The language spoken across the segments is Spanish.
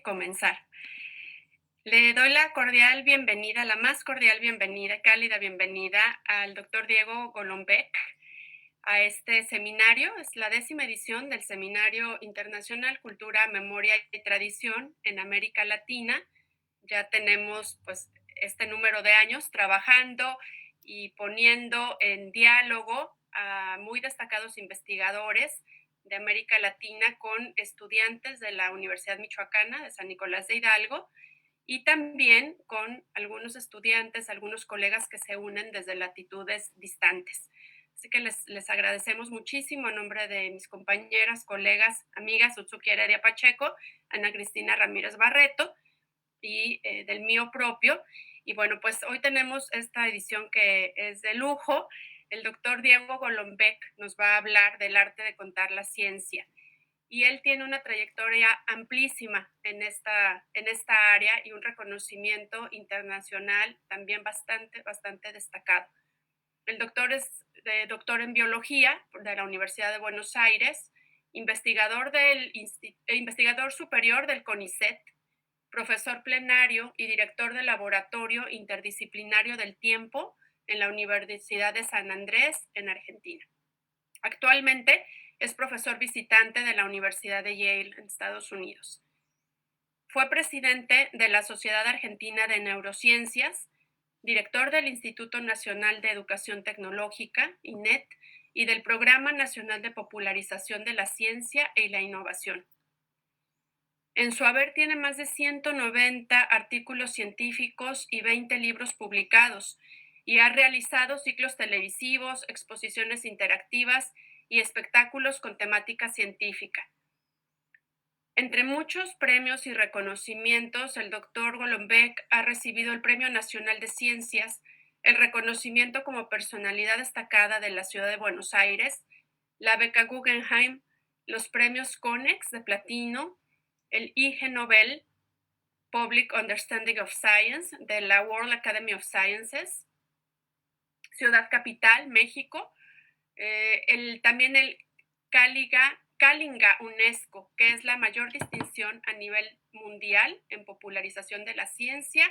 comenzar. Le doy la cordial bienvenida, la más cordial bienvenida, cálida bienvenida al doctor Diego Golombek a este seminario. Es la 10ª edición del Seminario Internacional Cultura, Memoria y Tradición en América Latina. Ya tenemos pues este número de años trabajando y poniendo en diálogo a muy destacados investigadores de América Latina con estudiantes de la Universidad Michoacana de San Nicolás de Hidalgo y también con algunos estudiantes, algunos colegas que se unen desde latitudes distantes. Así que les agradecemos muchísimo en nombre de mis compañeras, colegas, amigas, Utsuki Heredia Pacheco, Ana Cristina Ramírez Barreto y del mío propio. Y bueno, pues hoy tenemos esta edición que es de lujo. El doctor Diego Golombek nos va a hablar del arte de contar la ciencia y él tiene una trayectoria amplísima en esta área y un reconocimiento internacional también bastante destacado. El doctor es doctor en biología de la Universidad de Buenos Aires, investigador superior del CONICET, profesor plenario y director del Laboratorio Interdisciplinario del Tiempo en la Universidad de San Andrés, en Argentina. Actualmente es profesor visitante de la Universidad de Yale en Estados Unidos. Fue presidente de la Sociedad Argentina de Neurociencias, director del Instituto Nacional de Educación Tecnológica, INET, y del Programa Nacional de Popularización de la Ciencia y la Innovación. En su haber tiene más de 190 artículos científicos y 20 libros publicados, y ha realizado ciclos televisivos, exposiciones interactivas y espectáculos con temática científica. Entre muchos premios y reconocimientos, el doctor Golombek ha recibido el Premio Nacional de Ciencias, el reconocimiento como personalidad destacada de la ciudad de Buenos Aires, la beca Guggenheim, los premios Conex de platino, el IG Nobel Public Understanding of Science de la World Academy of Sciences, Ciudad Capital, México, también el Kalinga UNESCO, que es la mayor distinción a nivel mundial en popularización de la ciencia,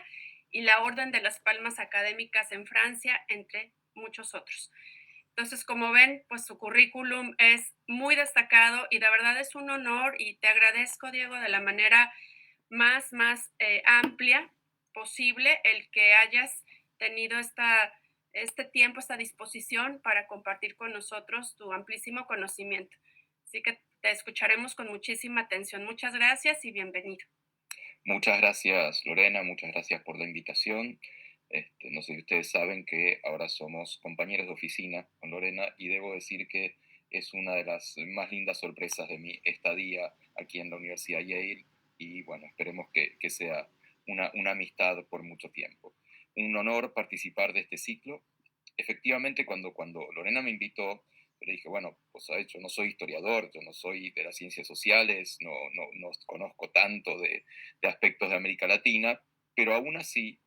y la Orden de las Palmas Académicas en Francia, entre muchos otros. Entonces, como ven, pues su currículum es muy destacado y de verdad es un honor y te agradezco, Diego, de la manera más amplia posible el que hayas tenido este tiempo, esta disposición para compartir con nosotros tu amplísimo conocimiento. Así que te escucharemos con muchísima atención. Muchas gracias y bienvenido. Muchas gracias, Lorena, muchas gracias por la invitación. No sé si ustedes saben que ahora somos compañeros de oficina con Lorena y debo decir que es una de las más lindas sorpresas de mi estadía aquí en la Universidad Yale y bueno, esperemos que sea una amistad por mucho tiempo. Un honor participar de este ciclo. Efectivamente, cuando Lorena me invitó, le dije, bueno, pues yo no soy historiador, yo no soy de las ciencias sociales, no conozco tanto de aspectos de América Latina, pero aún así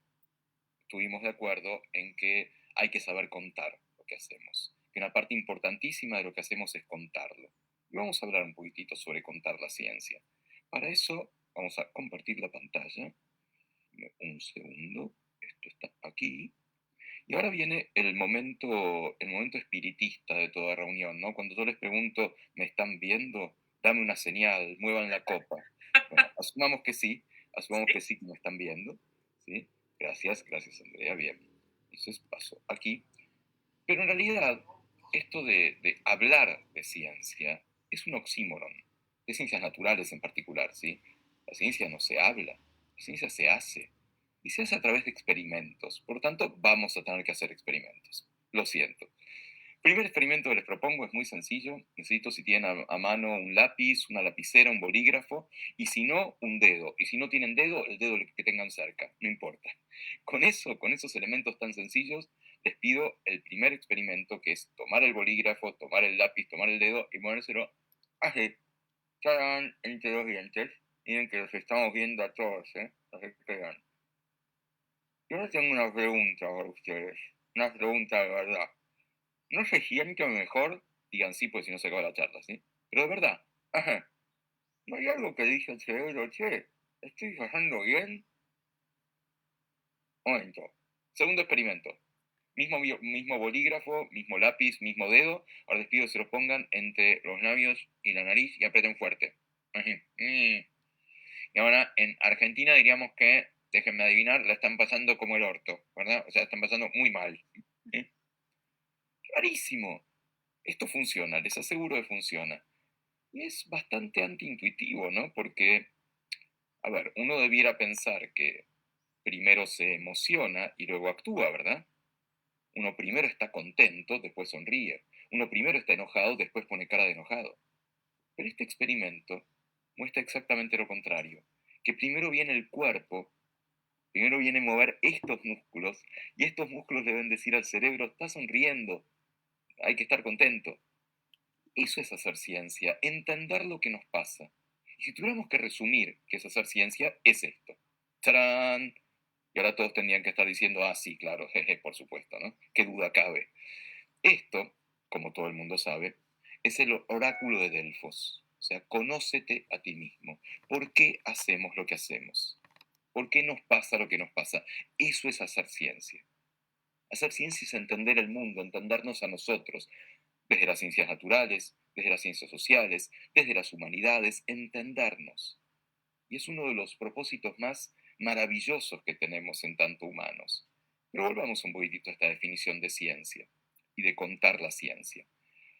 estuvimos de acuerdo en que hay que saber contar lo que hacemos, que una parte importantísima de lo que hacemos es contarlo. Y vamos a hablar un poquitito sobre contar la ciencia. Para eso vamos a compartir la pantalla. Un segundo, esto está aquí. Y ahora viene el momento espiritista de toda reunión, ¿no? Cuando yo les pregunto, ¿me están viendo? Dame una señal, muevan la copa. Bueno, asumamos que sí que me están viendo, ¿sí? Gracias Andrea, bien. Entonces paso aquí. Pero en realidad, esto de hablar de ciencia es un oxímoron, de ciencias naturales en particular, ¿sí? La ciencia no se habla, la ciencia se hace, y se hace a través de experimentos. Por lo tanto, vamos a tener que hacer experimentos. Lo siento. El primer experimento que les propongo es muy sencillo. Necesito, si tienen a mano, un lápiz, una lapicera, un bolígrafo, y si no, un dedo. Y si no tienen dedo, el dedo que tengan cerca, no importa. Con eso, con esos elementos tan sencillos, les pido el primer experimento, que es tomar el bolígrafo, tomar el lápiz, tomar el dedo y ponérselo así, ¡tarán!, entre los dientes. Miren que los estamos viendo a todos, ¿eh? Los que pegan. Yo ahora tengo una pregunta para ustedes, una pregunta de verdad. ¿No se sienten mejor? Digan sí, pues si no se acaba la charla, ¿sí? Pero de verdad, ajá, ¿no hay algo que dice el cerebro, che? ¿Estoy pasando bien? Momento. Segundo experimento. Mismo bolígrafo, mismo lápiz, mismo dedo. Ahora les pido que se lo pongan entre los labios y la nariz y aprieten fuerte. Así. Y ahora en Argentina diríamos que, déjenme adivinar, la están pasando como el orto, ¿verdad? O sea, están pasando muy mal. ¿Eh? Rarísimo. Esto funciona, les aseguro que funciona. Y es bastante antiintuitivo, ¿no? Porque, a ver, uno debiera pensar que primero se emociona y luego actúa, ¿verdad? Uno primero está contento, después sonríe. Uno primero está enojado, después pone cara de enojado. Pero este experimento muestra exactamente lo contrario, que primero viene el cuerpo, primero viene mover estos músculos, y estos músculos le deben decir al cerebro, está sonriendo, hay que estar contento. Eso es hacer ciencia, entender lo que nos pasa. Y si tuviéramos que resumir qué es hacer ciencia, es esto. ¡Tarán! Y ahora todos tendrían que estar diciendo, ah, sí, claro, jeje, por supuesto, ¿no? ¿Qué duda cabe? Esto, como todo el mundo sabe, es el oráculo de Delfos. O sea, conócete a ti mismo. ¿Por qué hacemos lo que hacemos? ¿Por qué nos pasa lo que nos pasa? Eso es hacer ciencia. Hacer ciencia es entender el mundo, entendernos a nosotros, desde las ciencias naturales, desde las ciencias sociales, desde las humanidades, entendernos. Y es uno de los propósitos más maravillosos que tenemos en tanto humanos. Pero volvamos un poquitito a esta definición de ciencia y de contar la ciencia.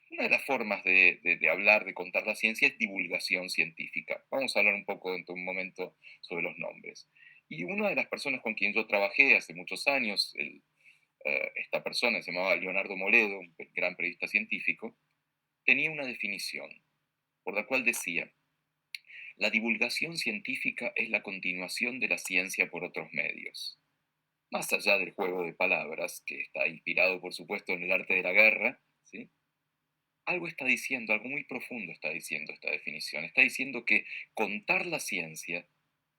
Una de las formas de hablar, de contar la ciencia es divulgación científica. Vamos a hablar un poco dentro de un momento sobre los nombres. Y una de las personas con quien yo trabajé hace muchos años, esta persona se llamaba Leonardo Moledo, un gran periodista científico, tenía una definición por la cual decía, la divulgación científica es la continuación de la ciencia por otros medios. Más allá del juego de palabras, que está inspirado por supuesto en el arte de la guerra, ¿sí? Algo está diciendo, algo muy profundo está diciendo esta definición. Está diciendo que contar la ciencia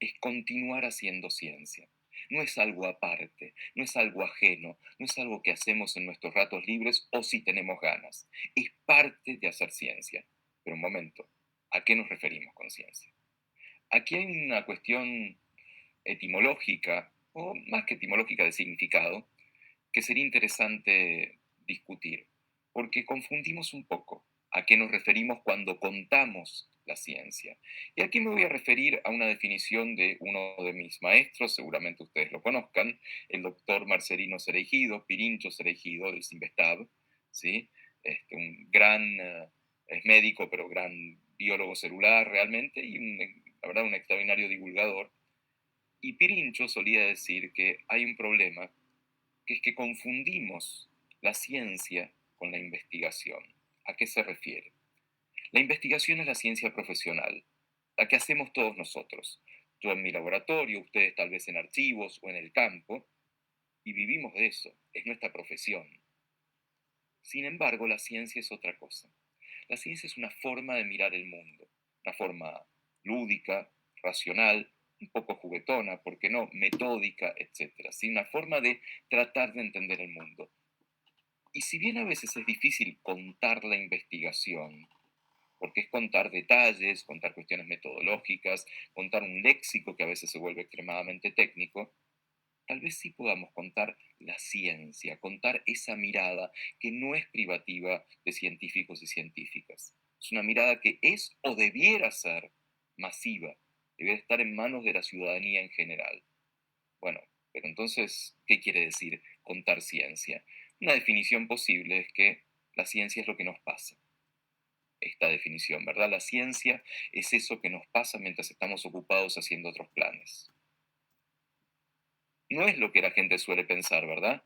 es continuar haciendo ciencia. No es algo aparte, no es algo ajeno, no es algo que hacemos en nuestros ratos libres o si tenemos ganas. Es parte de hacer ciencia. Pero un momento, ¿a qué nos referimos con ciencia? Aquí hay una cuestión etimológica, o más que etimológica de significado, que sería interesante discutir, porque confundimos un poco a qué nos referimos cuando contamos la ciencia. Y aquí me voy a referir a una definición de uno de mis maestros, seguramente ustedes lo conozcan, el doctor Marcelino Cereijido, Pirincho Cereijido del CIMBESTAB, ¿sí? Un gran, es médico, pero gran biólogo celular realmente, y la verdad un extraordinario divulgador. Y Pirincho solía decir que hay un problema que es que confundimos la ciencia con la investigación. ¿A qué se refiere? La investigación es la ciencia profesional, la que hacemos todos nosotros. Yo en mi laboratorio, ustedes tal vez en archivos o en el campo, y vivimos de eso, es nuestra profesión. Sin embargo, la ciencia es otra cosa. La ciencia es una forma de mirar el mundo, una forma lúdica, racional, un poco juguetona, ¿por qué no? Metódica, etcétera. ¿Sí? Una forma de tratar de entender el mundo. Y si bien a veces es difícil contar la investigación, porque es contar detalles, contar cuestiones metodológicas, contar un léxico que a veces se vuelve extremadamente técnico, tal vez sí podamos contar la ciencia, contar esa mirada que no es privativa de científicos y científicas. Es una mirada que es o debiera ser masiva, debiera estar en manos de la ciudadanía en general. Bueno, pero entonces, ¿qué quiere decir contar ciencia? Una definición posible es que la ciencia es lo que nos pasa. Esta definición, ¿verdad? La ciencia es eso que nos pasa mientras estamos ocupados haciendo otros planes. No es lo que la gente suele pensar, ¿verdad?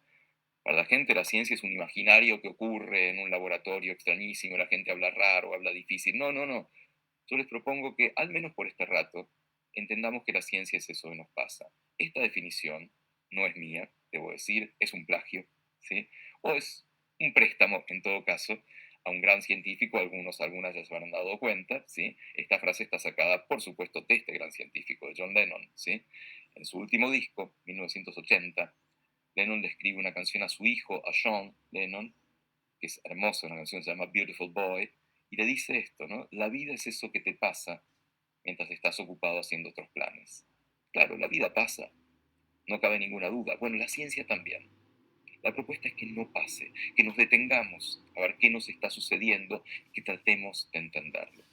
Para la gente la ciencia es un imaginario que ocurre en un laboratorio extrañísimo, la gente habla raro, habla difícil. No, no, no. Yo les propongo que, al menos por este rato, entendamos que la ciencia es eso que nos pasa. Esta definición no es mía, debo decir, es un plagio, ¿sí? O es un préstamo, en todo caso, a un gran científico, algunas ya se habrán dado cuenta, ¿sí? Esta frase está sacada, por supuesto, de este gran científico, de John Lennon, ¿sí? En su último disco, 1980, Lennon le escribe una canción a su hijo, a John Lennon, que es hermosa, una canción que se llama Beautiful Boy, y le dice esto, ¿no? La vida es eso que te pasa mientras estás ocupado haciendo otros planes. Claro, la vida pasa, no cabe ninguna duda. Bueno, la ciencia también. La propuesta es que no pase, que nos detengamos a ver qué nos está sucediendo y que tratemos de entenderlo.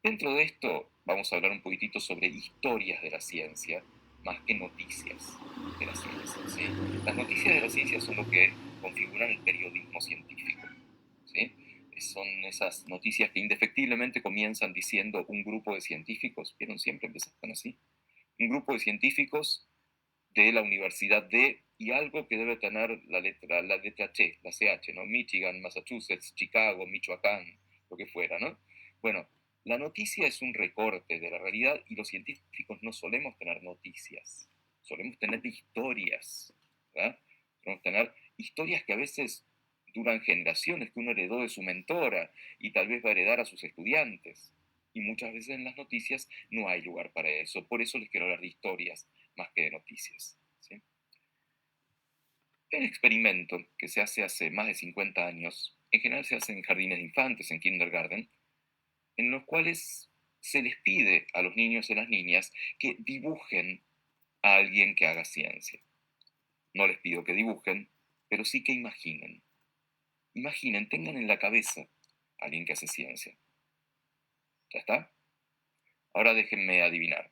Dentro de esto vamos a hablar un poquitito sobre historias de la ciencia, más que noticias de la ciencia, ¿sí? Las noticias de la ciencia son lo que configuran el periodismo científico, ¿sí? Son esas noticias que indefectiblemente comienzan diciendo un grupo de científicos, ¿vieron? Siempre empiezan así. Un grupo de científicos de la Universidad de y algo que debe tener la letra T, la CH, ¿no? Michigan, Massachusetts, Chicago, Michoacán, lo que fuera, ¿no? Bueno, la noticia es un recorte de la realidad y los científicos no solemos tener noticias, solemos tener historias, ¿verdad? Solemos tener historias que a veces duran generaciones, que uno heredó de su mentora y tal vez va a heredar a sus estudiantes. Y muchas veces en las noticias no hay lugar para eso. Por eso les quiero hablar de historias más que de noticias, ¿sí? Hay un experimento que se hace más de 50 años, en general se hace en jardines de infantes, en kindergarten, en los cuales se les pide a los niños y a las niñas que dibujen a alguien que haga ciencia. No les pido que dibujen, pero sí que imaginen. Imaginen, tengan en la cabeza a alguien que hace ciencia. ¿Ya está? Ahora déjenme adivinar.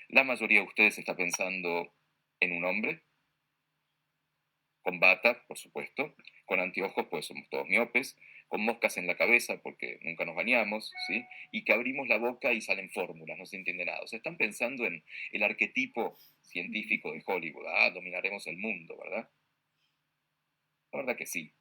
La mayoría de ustedes está pensando en un hombre, con bata, por supuesto, con anteojos, pues somos todos miopes, con moscas en la cabeza porque nunca nos bañamos, ¿sí? Y que abrimos la boca y salen fórmulas, no se entiende nada. O sea, están pensando en el arquetipo científico de Hollywood. Ah, dominaremos el mundo, ¿verdad? La verdad que sí.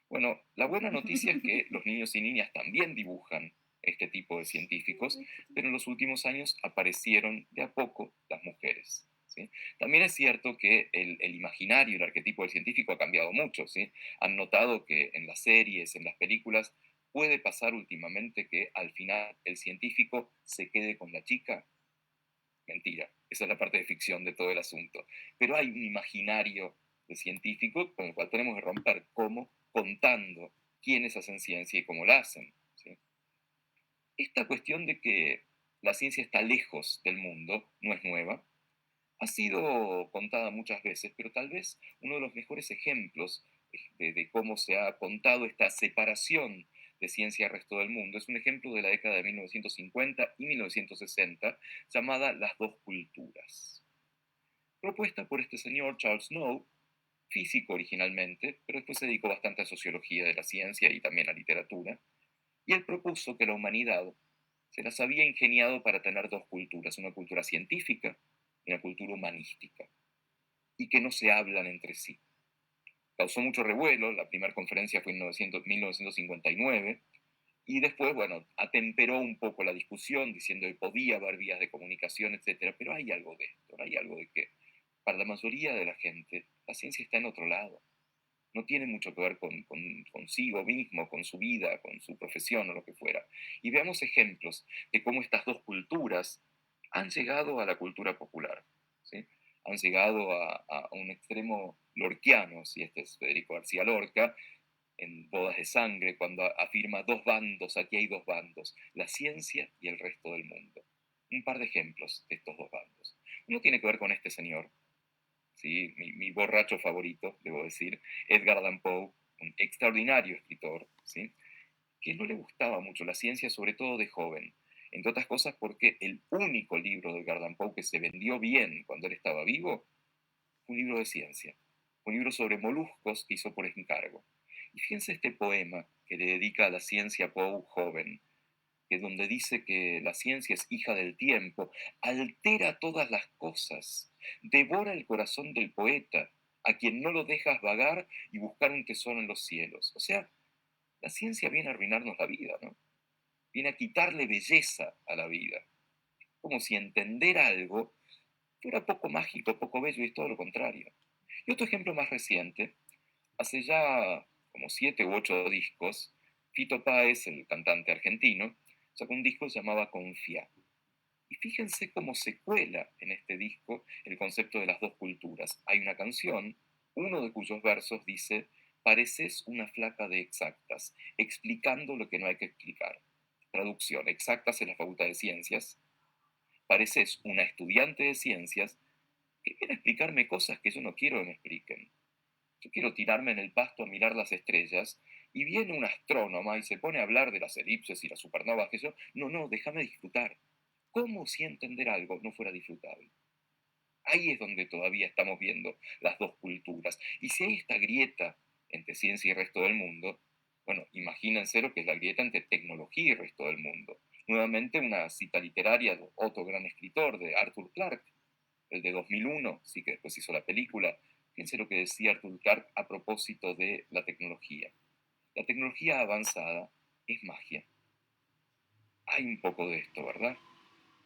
Bueno, la buena noticia es que los niños y niñas también dibujan este tipo de científicos, pero en los últimos años aparecieron de a poco las mujeres, ¿sí? También es cierto que el imaginario, el arquetipo del científico ha cambiado mucho, ¿sí? Han notado que en las series, en las películas, puede pasar últimamente que al final el científico se quede con la chica. Mentira, esa es la parte de ficción de todo el asunto. Pero hay un imaginario de científico con el cual tenemos que romper, cómo contando quiénes hacen ciencia y cómo la hacen, ¿sí? Esta cuestión de que la ciencia está lejos del mundo no es nueva, ha sido contada muchas veces, pero tal vez uno de los mejores ejemplos de cómo se ha contado esta separación de ciencia al resto del mundo es un ejemplo de la década de 1950 y 1960 llamada Las dos culturas, propuesta por este señor Charles Snow, físico originalmente, pero después se dedicó bastante a sociología de la ciencia y también a literatura, y él propuso que la humanidad se las había ingeniado para tener dos culturas, una cultura científica y una cultura humanística, y que no se hablan entre sí. Causó mucho revuelo, la primera conferencia fue en 1959, y después, bueno, atemperó un poco la discusión diciendo que podía haber vías de comunicación, etcétera, pero hay algo de esto, hay algo de que para la mayoría de la gente la ciencia está en otro lado. No tiene mucho que ver con consigo mismo, con su vida, con su profesión o lo que fuera. Y veamos ejemplos de cómo estas dos culturas han llegado a la cultura popular, ¿sí? Han llegado a un extremo lorquiano, si este es Federico García Lorca, en Bodas de Sangre, cuando afirma dos bandos, aquí hay dos bandos, la ciencia y el resto del mundo. Un par de ejemplos de estos dos bandos. Uno tiene que ver con este señor, ¿sí? Mi borracho favorito, debo decir, Edgar Allan Poe, un extraordinario escritor, ¿sí? Que no le gustaba mucho la ciencia, sobre todo de joven. Entre otras cosas porque el único libro de Edgar Allan Poe que se vendió bien cuando él estaba vivo fue un libro de ciencia, un libro sobre moluscos que hizo por encargo. Y fíjense este poema que le dedica a la ciencia Poe joven, que donde dice que la ciencia es hija del tiempo, altera todas las cosas, devora el corazón del poeta, a quien no lo dejas vagar y buscar un tesoro en los cielos. O sea, la ciencia viene a arruinarnos la vida, ¿no? Viene a quitarle belleza a la vida, como si entender algo fuera poco mágico, poco bello, y es todo lo contrario. Y otro ejemplo más reciente, hace ya como 7 u 8 discos, Fito Páez, el cantante argentino, sacó un disco que se llamaba Confía. Y fíjense cómo se cuela en este disco el concepto de las dos culturas. Hay una canción, uno de cuyos versos dice, pareces una flaca de exactas, explicando lo que no hay que explicar. traducción, exactas en la Facultad de Ciencias, pareces una estudiante de ciencias que viene a explicarme cosas que yo no quiero que me expliquen. Yo quiero tirarme en el pasto a mirar las estrellas y viene una astrónoma y se pone a hablar de las elipses y las supernovas, que yo, no, no, déjame disfrutar. ¿Cómo si entender algo no fuera disfrutable? Ahí es donde todavía estamos viendo las dos culturas. Y si hay esta grieta entre ciencia y el resto del mundo, bueno, imagínense lo que es la grieta entre tecnología y el resto del mundo. Nuevamente una cita literaria de otro gran escritor, de Arthur Clarke, el de 2001, sí que después hizo la película. Fíjense lo que decía Arthur Clarke a propósito de la tecnología. La tecnología avanzada es magia. Hay un poco de esto, ¿verdad?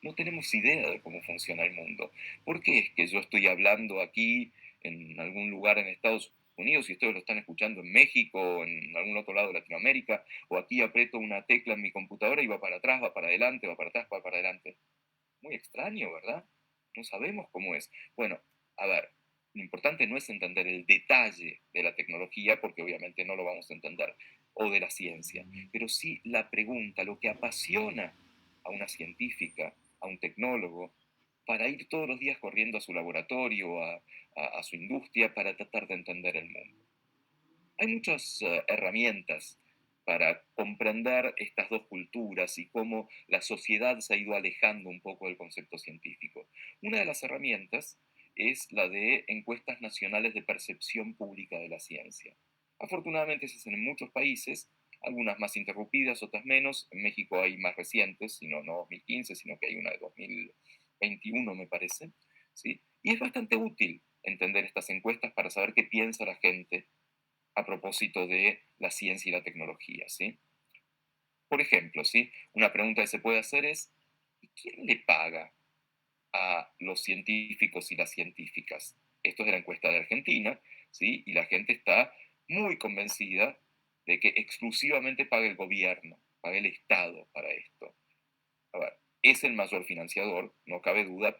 No tenemos idea de cómo funciona el mundo. ¿Por qué es que yo estoy hablando aquí en algún lugar en Estados Unidos y ustedes lo están escuchando en México o en algún otro lado de Latinoamérica? O aquí aprieto una tecla en mi computadora y va para atrás, va para adelante, va para atrás, va para adelante. Muy extraño, ¿verdad? No sabemos cómo es. Bueno, a ver, lo importante no es entender el detalle de la tecnología, porque obviamente no lo vamos a entender, o de la ciencia, pero sí la pregunta, lo que apasiona a una científica, a un tecnólogo, para ir todos los días corriendo a su laboratorio, a su industria, para tratar de entender el mundo. Hay muchas herramientas para comprender estas dos culturas y cómo la sociedad se ha ido alejando un poco del concepto científico. Una de las herramientas es la de encuestas nacionales de percepción pública de la ciencia. Afortunadamente se hacen en muchos países, algunas más interrumpidas, otras menos. En México hay más recientes, sino no 2015, sino que hay una de 2021, me parece. ¿Sí? Y es bastante útil entender estas encuestas para saber qué piensa la gente a propósito de la ciencia y la tecnología, ¿sí? Por ejemplo, ¿sí? Una pregunta que se puede hacer es, ¿y quién le paga a los científicos y las científicas? Esto es de la encuesta de Argentina, ¿sí? Y la gente está muy convencida de que exclusivamente paga el gobierno, paga el Estado para esto. A ver, es el mayor financiador, no cabe duda,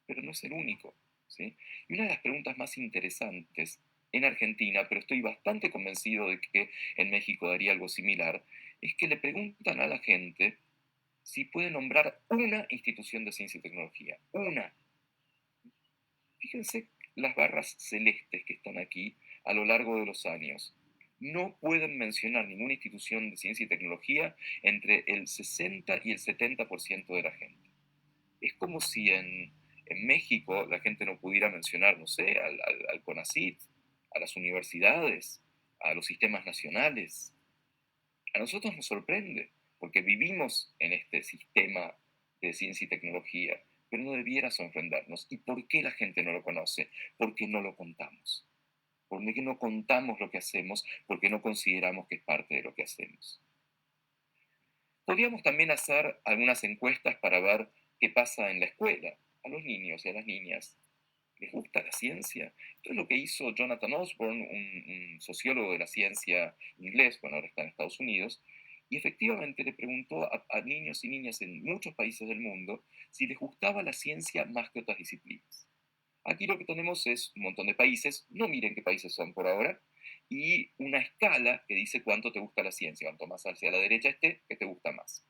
pero no es el único, ¿sí? Y una de las preguntas más interesantes en Argentina, pero estoy bastante convencido de que en México daría algo similar, es que le preguntan a la gente si puede nombrar una institución de ciencia y tecnología. Una. Fíjense las barras celestes que están aquí a lo largo de los años. No pueden mencionar ninguna institución de ciencia y tecnología entre el 60 y el 70% de la gente. Es como si en México la gente no pudiera mencionar, no sé, al CONACYT, a las universidades, a los sistemas nacionales. A nosotros nos sorprende, porque vivimos en este sistema de ciencia y tecnología, pero no debiera sorprendernos. ¿Y por qué la gente no lo conoce? Porque no lo contamos. Porque no contamos lo que hacemos, porque no consideramos que es parte de lo que hacemos. Podríamos también hacer algunas encuestas para ver qué pasa en la escuela, a los niños y a las niñas. ¿Les gusta la ciencia? Esto es lo que hizo Jonathan Osborne, un sociólogo de la ciencia inglés, bueno, ahora está en Estados Unidos, y efectivamente le preguntó a niños y niñas en muchos países del mundo si les gustaba la ciencia más que otras disciplinas. Aquí lo que tenemos es un montón de países, no miren qué países son por ahora, y una escala que dice cuánto te gusta la ciencia. Cuanto más hacia la derecha esté, que te gusta más.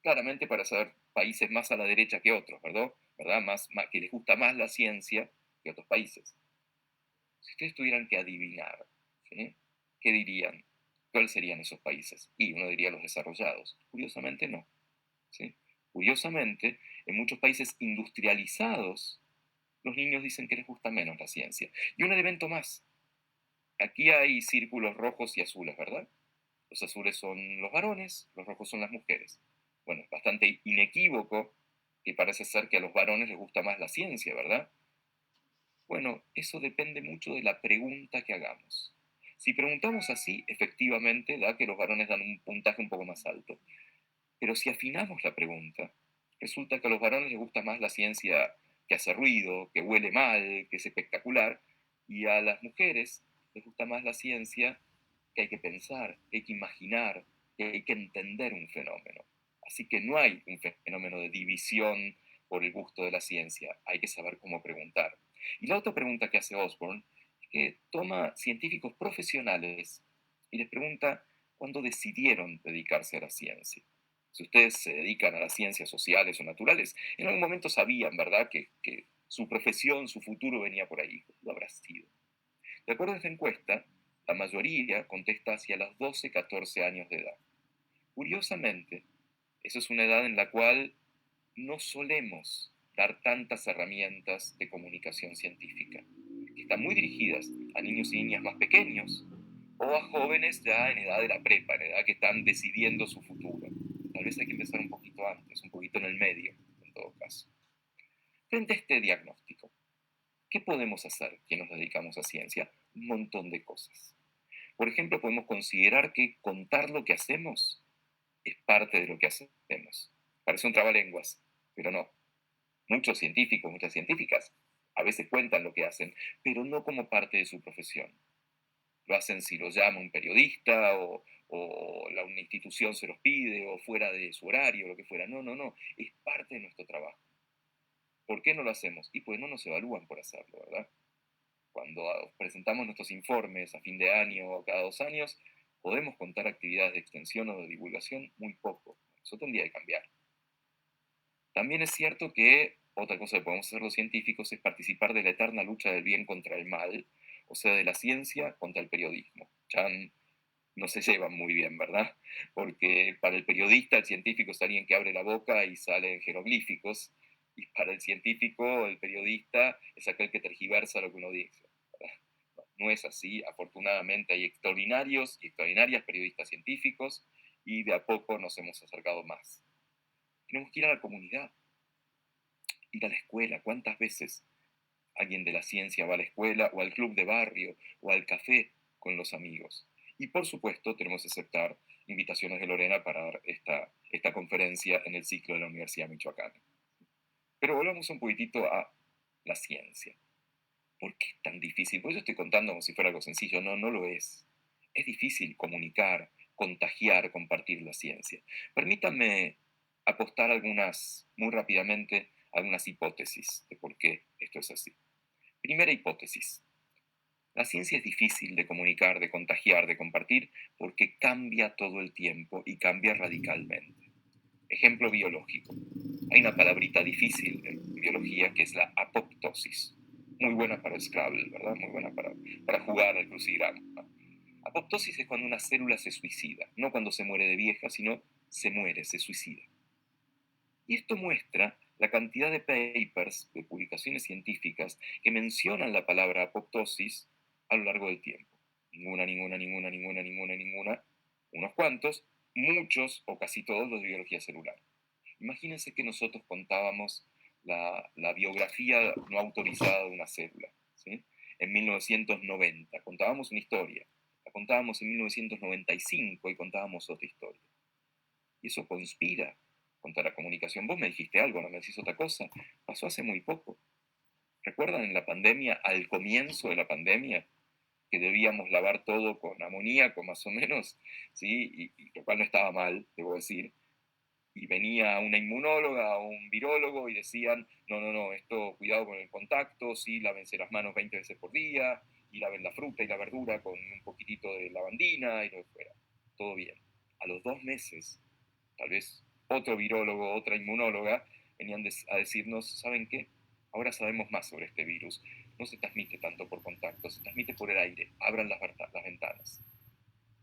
Claramente para saber países más a la derecha que otros, ¿verdad? Que les gusta más la ciencia que otros países. Si ustedes tuvieran que adivinar, ¿sí? ¿Qué dirían? ¿Cuáles serían esos países? Y uno diría los desarrollados. Curiosamente no. ¿Sí? Curiosamente, en muchos países industrializados, los niños dicen que les gusta menos la ciencia. Y un elemento más. Aquí hay círculos rojos y azules, ¿verdad? Los azules son los varones, los rojos son las mujeres. Bueno, es bastante inequívoco que parece ser que a los varones les gusta más la ciencia, ¿verdad? Bueno, eso depende mucho de la pregunta que hagamos. Si preguntamos así, efectivamente da que los varones dan un puntaje un poco más alto. Pero si afinamos la pregunta, resulta que a los varones les gusta más la ciencia que hace ruido, que huele mal, que es espectacular, y a las mujeres les gusta más la ciencia que hay que pensar, que hay que imaginar, que hay que entender un fenómeno. Así que no hay un fenómeno de división por el gusto de la ciencia, hay que saber cómo preguntar. Y la otra pregunta que hace Osborne es que toma científicos profesionales y les pregunta cuándo decidieron dedicarse a la ciencia. Si ustedes se dedican a las ciencias sociales o naturales, en algún momento sabían, ¿verdad?, que su profesión, su futuro venía por ahí. Lo habrá sido. De acuerdo a esta encuesta, la mayoría contesta hacia los 12, 14 años de edad. Curiosamente, esa es una edad en la cual no solemos dar tantas herramientas de comunicación científica, que están muy dirigidas a niños y niñas más pequeños o a jóvenes ya en edad de la prepa, en edad que están decidiendo su futuro. Tal vez hay que empezar un poquito antes, un poquito en el medio, en todo caso. Frente a este diagnóstico, ¿qué podemos hacer quienes nos dedicamos a ciencia? Un montón de cosas. Por ejemplo, podemos considerar que contar lo que hacemos es parte de lo que hacemos. Parece un trabalenguas, pero no. Muchos científicos, muchas científicas, a veces cuentan lo que hacen, pero no como parte de su profesión. Lo hacen si lo llama un periodista o una institución se los pide o fuera de su horario, lo que fuera. No, no, no. Es parte de nuestro trabajo. ¿Por qué no lo hacemos? Y pues no nos evalúan por hacerlo, ¿verdad? Cuando presentamos nuestros informes a fin de año o cada 2 años, podemos contar actividades de extensión o de divulgación muy poco. Eso tendría que cambiar. También es cierto que otra cosa que podemos hacer los científicos es participar de la eterna lucha del bien contra el mal, o sea, de la ciencia contra el periodismo. Ya no se llevan muy bien, ¿verdad? Porque para el periodista, el científico es alguien que abre la boca y sale en jeroglíficos, y para el científico, el periodista es aquel que tergiversa lo que uno dice. ¿Verdad? No, no es así. Afortunadamente hay extraordinarios y extraordinarias periodistas científicos y de a poco nos hemos acercado más. Tenemos que ir a la comunidad, ir a la escuela. ¿Cuántas veces alguien de la ciencia va a la escuela o al club de barrio o al café con los amigos? Y por supuesto tenemos que aceptar invitaciones de Lorena para dar esta conferencia en el ciclo de la Universidad Michoacana. Pero volvamos un poquitito a la ciencia. ¿Por qué es tan difícil? Pues yo estoy contando como si fuera algo sencillo. No, no lo es. Es difícil comunicar, contagiar, compartir la ciencia. Permítanme apostar muy rápidamente, algunas hipótesis de por qué esto es así. Primera hipótesis. La ciencia es difícil de comunicar, de contagiar, de compartir, porque cambia todo el tiempo y cambia radicalmente. Ejemplo biológico. Hay una palabrita difícil en biología que es la apoptosis. Muy buena para el Scrabble, ¿verdad? Muy buena para jugar al crucigrama. Apoptosis es cuando una célula se suicida, no cuando se muere de vieja, sino se muere, se suicida. Y esto muestra la cantidad de papers, de publicaciones científicas, que mencionan la palabra apoptosis a lo largo del tiempo. Ninguna, ninguna, ninguna, ninguna, ninguna, ninguna. Unos cuantos, muchos o casi todos los de biología celular. Imagínense que nosotros contábamos la biografía no autorizada de una célula, ¿sí? En 1990. Contábamos una historia. La contábamos en 1995 y contábamos otra historia. Y eso conspira contra la comunicación. Vos me dijiste algo, no me decís otra cosa. Pasó hace muy poco. ¿Recuerdan en la pandemia, al comienzo de la pandemia, que debíamos lavar todo con amoníaco más o menos? ¿Sí? Y lo cual no estaba mal, debo decir. Y venía una inmunóloga o un virólogo y decían, no, no, no, esto, cuidado con el contacto, sí, lávense las manos 20 veces por día, y laven la fruta y la verdura con un poquitito de lavandina y lo que fuera. Todo bien. A los 2 meses, tal vez otro virólogo, otra inmunóloga, venían a decirnos, ¿saben qué? Ahora sabemos más sobre este virus. No se transmite tanto por contacto, se transmite por el aire. Abran las ventanas.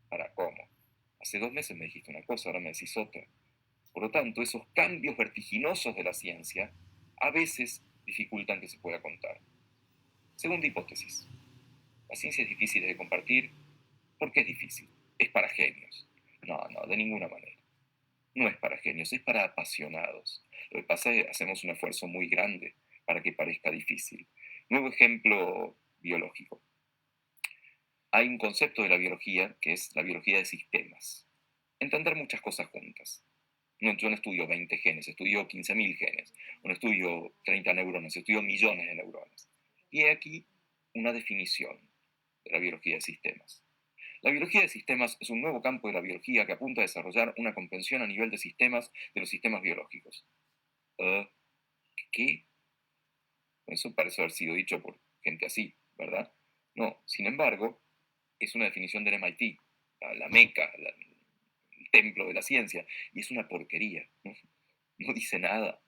¿Para cómo? Hace 2 meses me dijiste una cosa, ahora me decís otra. Por lo tanto, esos cambios vertiginosos de la ciencia a veces dificultan que se pueda contar. Segunda hipótesis. La ciencia es difícil de compartir. ¿Por qué es difícil? Es para genios. No, no, de ninguna manera. No es para genios, es para apasionados. Lo que pasa es que hacemos un esfuerzo muy grande para que parezca difícil. Nuevo ejemplo biológico. Hay un concepto de la biología que es la biología de sistemas. Entender muchas cosas juntas. No, yo no estudio 20 genes, estudio 15.000 genes. O no estudio 30 neuronas, estudio millones de neuronas. Y he aquí una definición de la biología de sistemas. La biología de sistemas es un nuevo campo de la biología que apunta a desarrollar una comprensión a nivel de sistemas de los sistemas biológicos. ¿Qué? Eso parece haber sido dicho por gente así, ¿verdad? No, sin embargo, es una definición del MIT, la meca, el templo de la ciencia, y es una porquería, ¿no? No dice nada,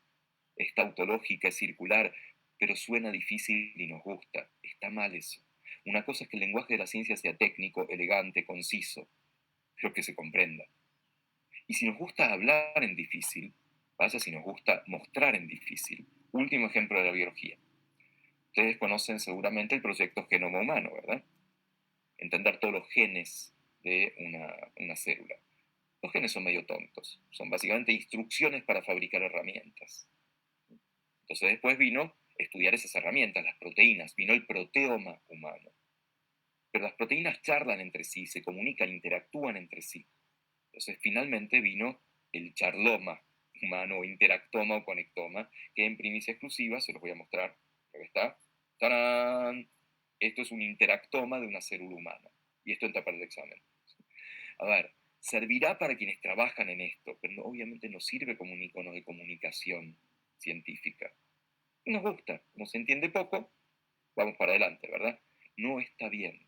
es tautológica, es circular, pero suena difícil y nos gusta. Está mal eso. Una cosa es que el lenguaje de la ciencia sea técnico, elegante, conciso, pero que se comprenda. Y si nos gusta hablar en difícil, vaya si nos gusta mostrar en difícil. Último ejemplo de la biología. Ustedes conocen seguramente el proyecto Genoma Humano, ¿verdad? Entender todos los genes de una célula. Los genes son medio tontos, son básicamente instrucciones para fabricar herramientas. Entonces después vino estudiar esas herramientas, las proteínas, vino el proteoma humano. Pero las proteínas charlan entre sí, se comunican, interactúan entre sí. Entonces finalmente vino el charloma humano, o interactoma o conectoma, que en primicia exclusiva, se los voy a mostrar, acá está, ¡tarán! Esto es un interactoma de una célula humana. Y esto entra para el examen. A ver, servirá para quienes trabajan en esto, pero obviamente no sirve como un icono de comunicación científica. Nos gusta, nos entiende poco, vamos para adelante, ¿verdad? No está bien.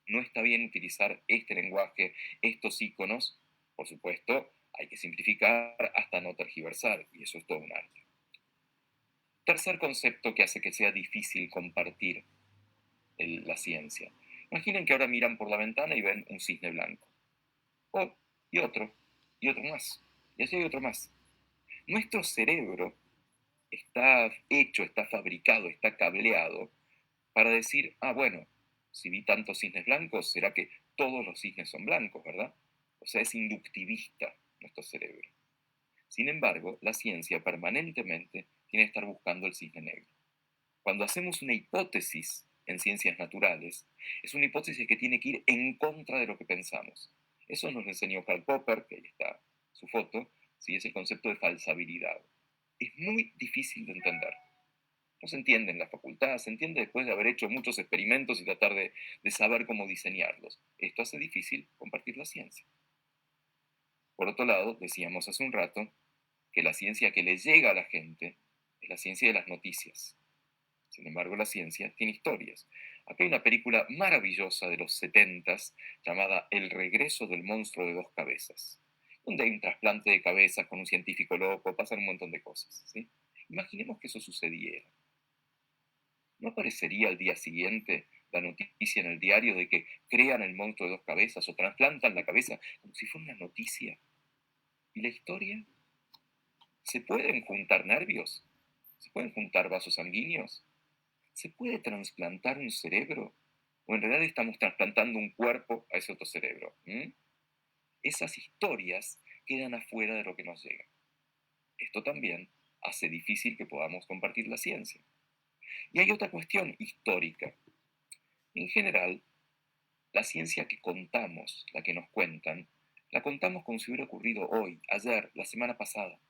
No está bien utilizar este lenguaje, estos iconos. Por supuesto, hay que simplificar hasta no tergiversar, y eso es todo un arte. Tercer concepto que hace que sea difícil compartir la ciencia. Imaginen que ahora miran por la ventana y ven un cisne blanco. Oh, y otro más. Y así hay otro más. Nuestro cerebro está hecho, está fabricado, está cableado para decir, ah, bueno, si vi tantos cisnes blancos, será que todos los cisnes son blancos, ¿verdad? O sea, es inductivista nuestro cerebro. Sin embargo, la ciencia permanentemente tiene que estar buscando el cisne negro. Cuando hacemos una hipótesis en ciencias naturales, es una hipótesis que tiene que ir en contra de lo que pensamos. Eso nos lo enseñó Karl Popper, que ahí está su foto, ¿sí? Es el concepto de falsabilidad. Es muy difícil de entender. No se entiende en la facultad, se entiende después de haber hecho muchos experimentos y tratar de saber cómo diseñarlos. Esto hace difícil compartir la ciencia. Por otro lado, decíamos hace un rato que la ciencia que le llega a la gente es la ciencia de las noticias. Sin embargo, la ciencia tiene historias. Acá hay una película maravillosa de los 70s llamada El regreso del monstruo de dos cabezas, donde hay un trasplante de cabezas con un científico loco, pasan un montón de cosas, ¿sí? Imaginemos que eso sucediera. ¿No aparecería al día siguiente la noticia en el diario de que crean el monstruo de dos cabezas o trasplantan la cabeza como si fuera una noticia? ¿Y la historia? ¿Se pueden juntar nervios? ¿Se pueden juntar vasos sanguíneos? ¿Se puede trasplantar un cerebro? ¿O en realidad estamos trasplantando un cuerpo a ese otro cerebro? Esas historias quedan afuera de lo que nos llega. Esto también hace difícil que podamos compartir la ciencia. Y hay otra cuestión histórica. En general, la ciencia que contamos, la que nos cuentan, la contamos como si hubiera ocurrido hoy, ayer, la semana pasada.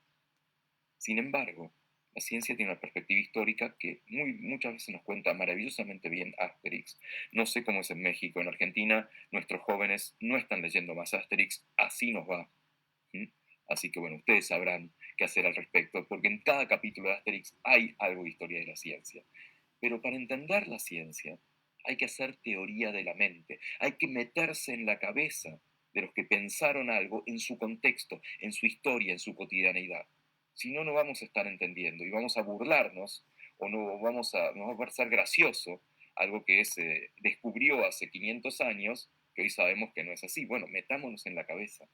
Sin embargo, la ciencia tiene una perspectiva histórica que muchas veces nos cuenta maravillosamente bien Asterix. No sé cómo es en México, en Argentina nuestros jóvenes no están leyendo más Asterix, así nos va. ¿Mm? Así que bueno, ustedes sabrán qué hacer al respecto, porque en cada capítulo de Asterix hay algo de historia de la ciencia. Pero para entender la ciencia hay que hacer teoría de la mente, hay que meterse en la cabeza de los que pensaron algo en su contexto, en su historia, en su cotidianeidad. Si no, no vamos a estar entendiendo y vamos a burlarnos o no nos va a ser gracioso algo que se descubrió hace 500 años, que hoy sabemos que no es así. Bueno, metámonos en la cabeza.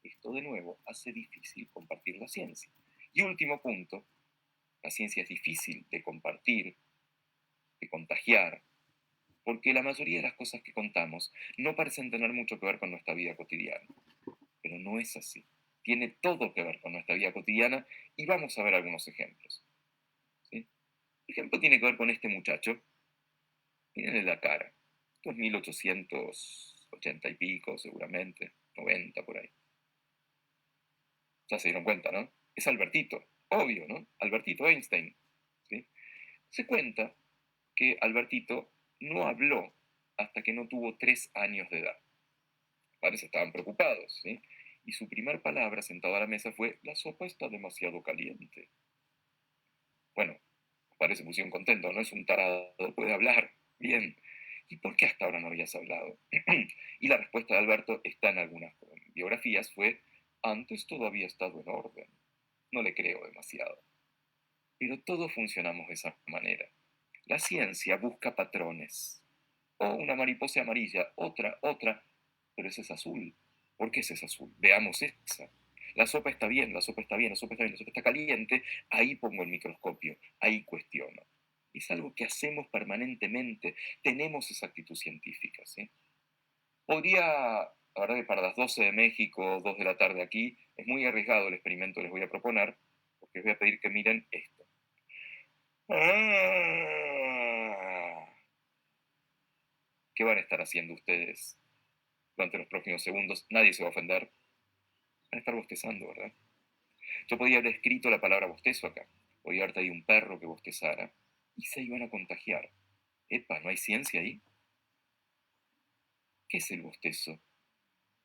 Esto de nuevo hace difícil compartir la ciencia. Y último punto, la ciencia es difícil de compartir, de contagiar, porque la mayoría de las cosas que contamos no parecen tener mucho que ver con nuestra vida cotidiana. Pero no es así. Tiene todo que ver con nuestra vida cotidiana y vamos a ver algunos ejemplos. ¿Sí? El ejemplo tiene que ver con este muchacho. Mírenle la cara. Esto es 1880 y pico, seguramente, 90 por ahí. Ya se dieron cuenta, ¿no? Es Albertito, obvio, ¿no? Albertito Einstein. ¿Sí? Se cuenta que Albertito no habló hasta que no tuvo 3 años de edad. Los padres estaban preocupados, ¿sí? Y su primer palabra sentado a la mesa fue: la sopa está demasiado caliente. Bueno, los padres se pusieron contentos, no es un tarado, puede hablar. Bien. ¿Y por qué hasta ahora no habías hablado? Y la respuesta de Alberto está en algunas biografías, fue Antes todo había estado en orden. No le creo demasiado. Pero todos funcionamos de esa manera. La ciencia busca patrones. O una mariposa amarilla, otra, pero esa es azul. ¿Por qué esa es azul? Veamos esa. La sopa está bien, la sopa está bien, la sopa está bien, la sopa está caliente. Ahí pongo el microscopio, ahí cuestiono. Es algo que hacemos permanentemente. Tenemos esa actitud científica, ¿sí? Podría, la verdad que para las 12 de México, 2 de la tarde aquí, es muy arriesgado el experimento que les voy a proponer, porque les voy a pedir que miren esto. Ah. ¿Qué van a estar haciendo ustedes durante los próximos segundos? Nadie se va a ofender. Van a estar bostezando, ¿verdad? Yo podía haber escrito la palabra bostezo acá. Podía haber traído un perro que bostezara. Y se iban a contagiar. Epa, ¿no hay ciencia ahí? ¿Qué es el bostezo?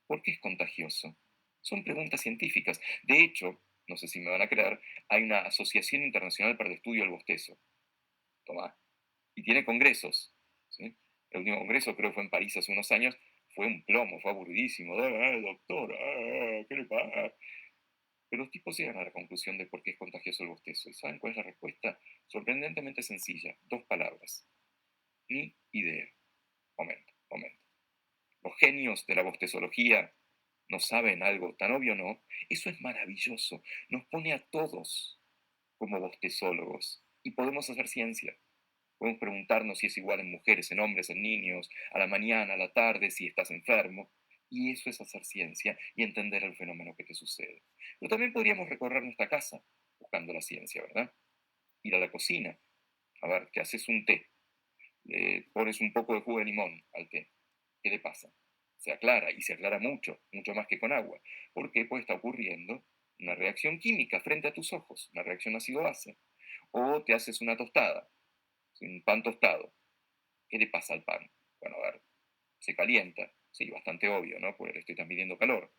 ¿Por qué es contagioso? Son preguntas científicas. De hecho, no sé si me van a creer, hay una Asociación Internacional para el Estudio del Bostezo. Tomá. Y tiene congresos. ¿Sí? El último congreso creo que fue en París hace unos años. Fue un plomo, fue aburridísimo. Doctor, ¿qué le pasa? Pero los tipos llegan a la conclusión de por qué es contagioso el bostezo. ¿Y saben cuál es la respuesta? Sorprendentemente sencilla. 2 palabras. Ni idea. Momento. Los genios de la bostezología no saben algo tan obvio, ¿no? Eso es maravilloso. Nos pone a todos como bostezólogos y podemos hacer ciencia. Podemos preguntarnos si es igual en mujeres, en hombres, en niños, a la mañana, a la tarde, si estás enfermo. Y eso es hacer ciencia y entender el fenómeno que te sucede. Pero también podríamos recorrer nuestra casa buscando la ciencia, ¿verdad? Ir a la cocina, a ver, que haces un té, le pones un poco de jugo de limón al té. ¿Qué le pasa? Se aclara y se aclara mucho, mucho más que con agua. Porque pues está ocurriendo una reacción química frente a tus ojos, una reacción ácido-base. O te haces una tostada, un pan tostado. ¿Qué le pasa al pan? Bueno, a ver, se calienta, sí, bastante obvio, ¿no? Porque le estoy transmitiendo calor.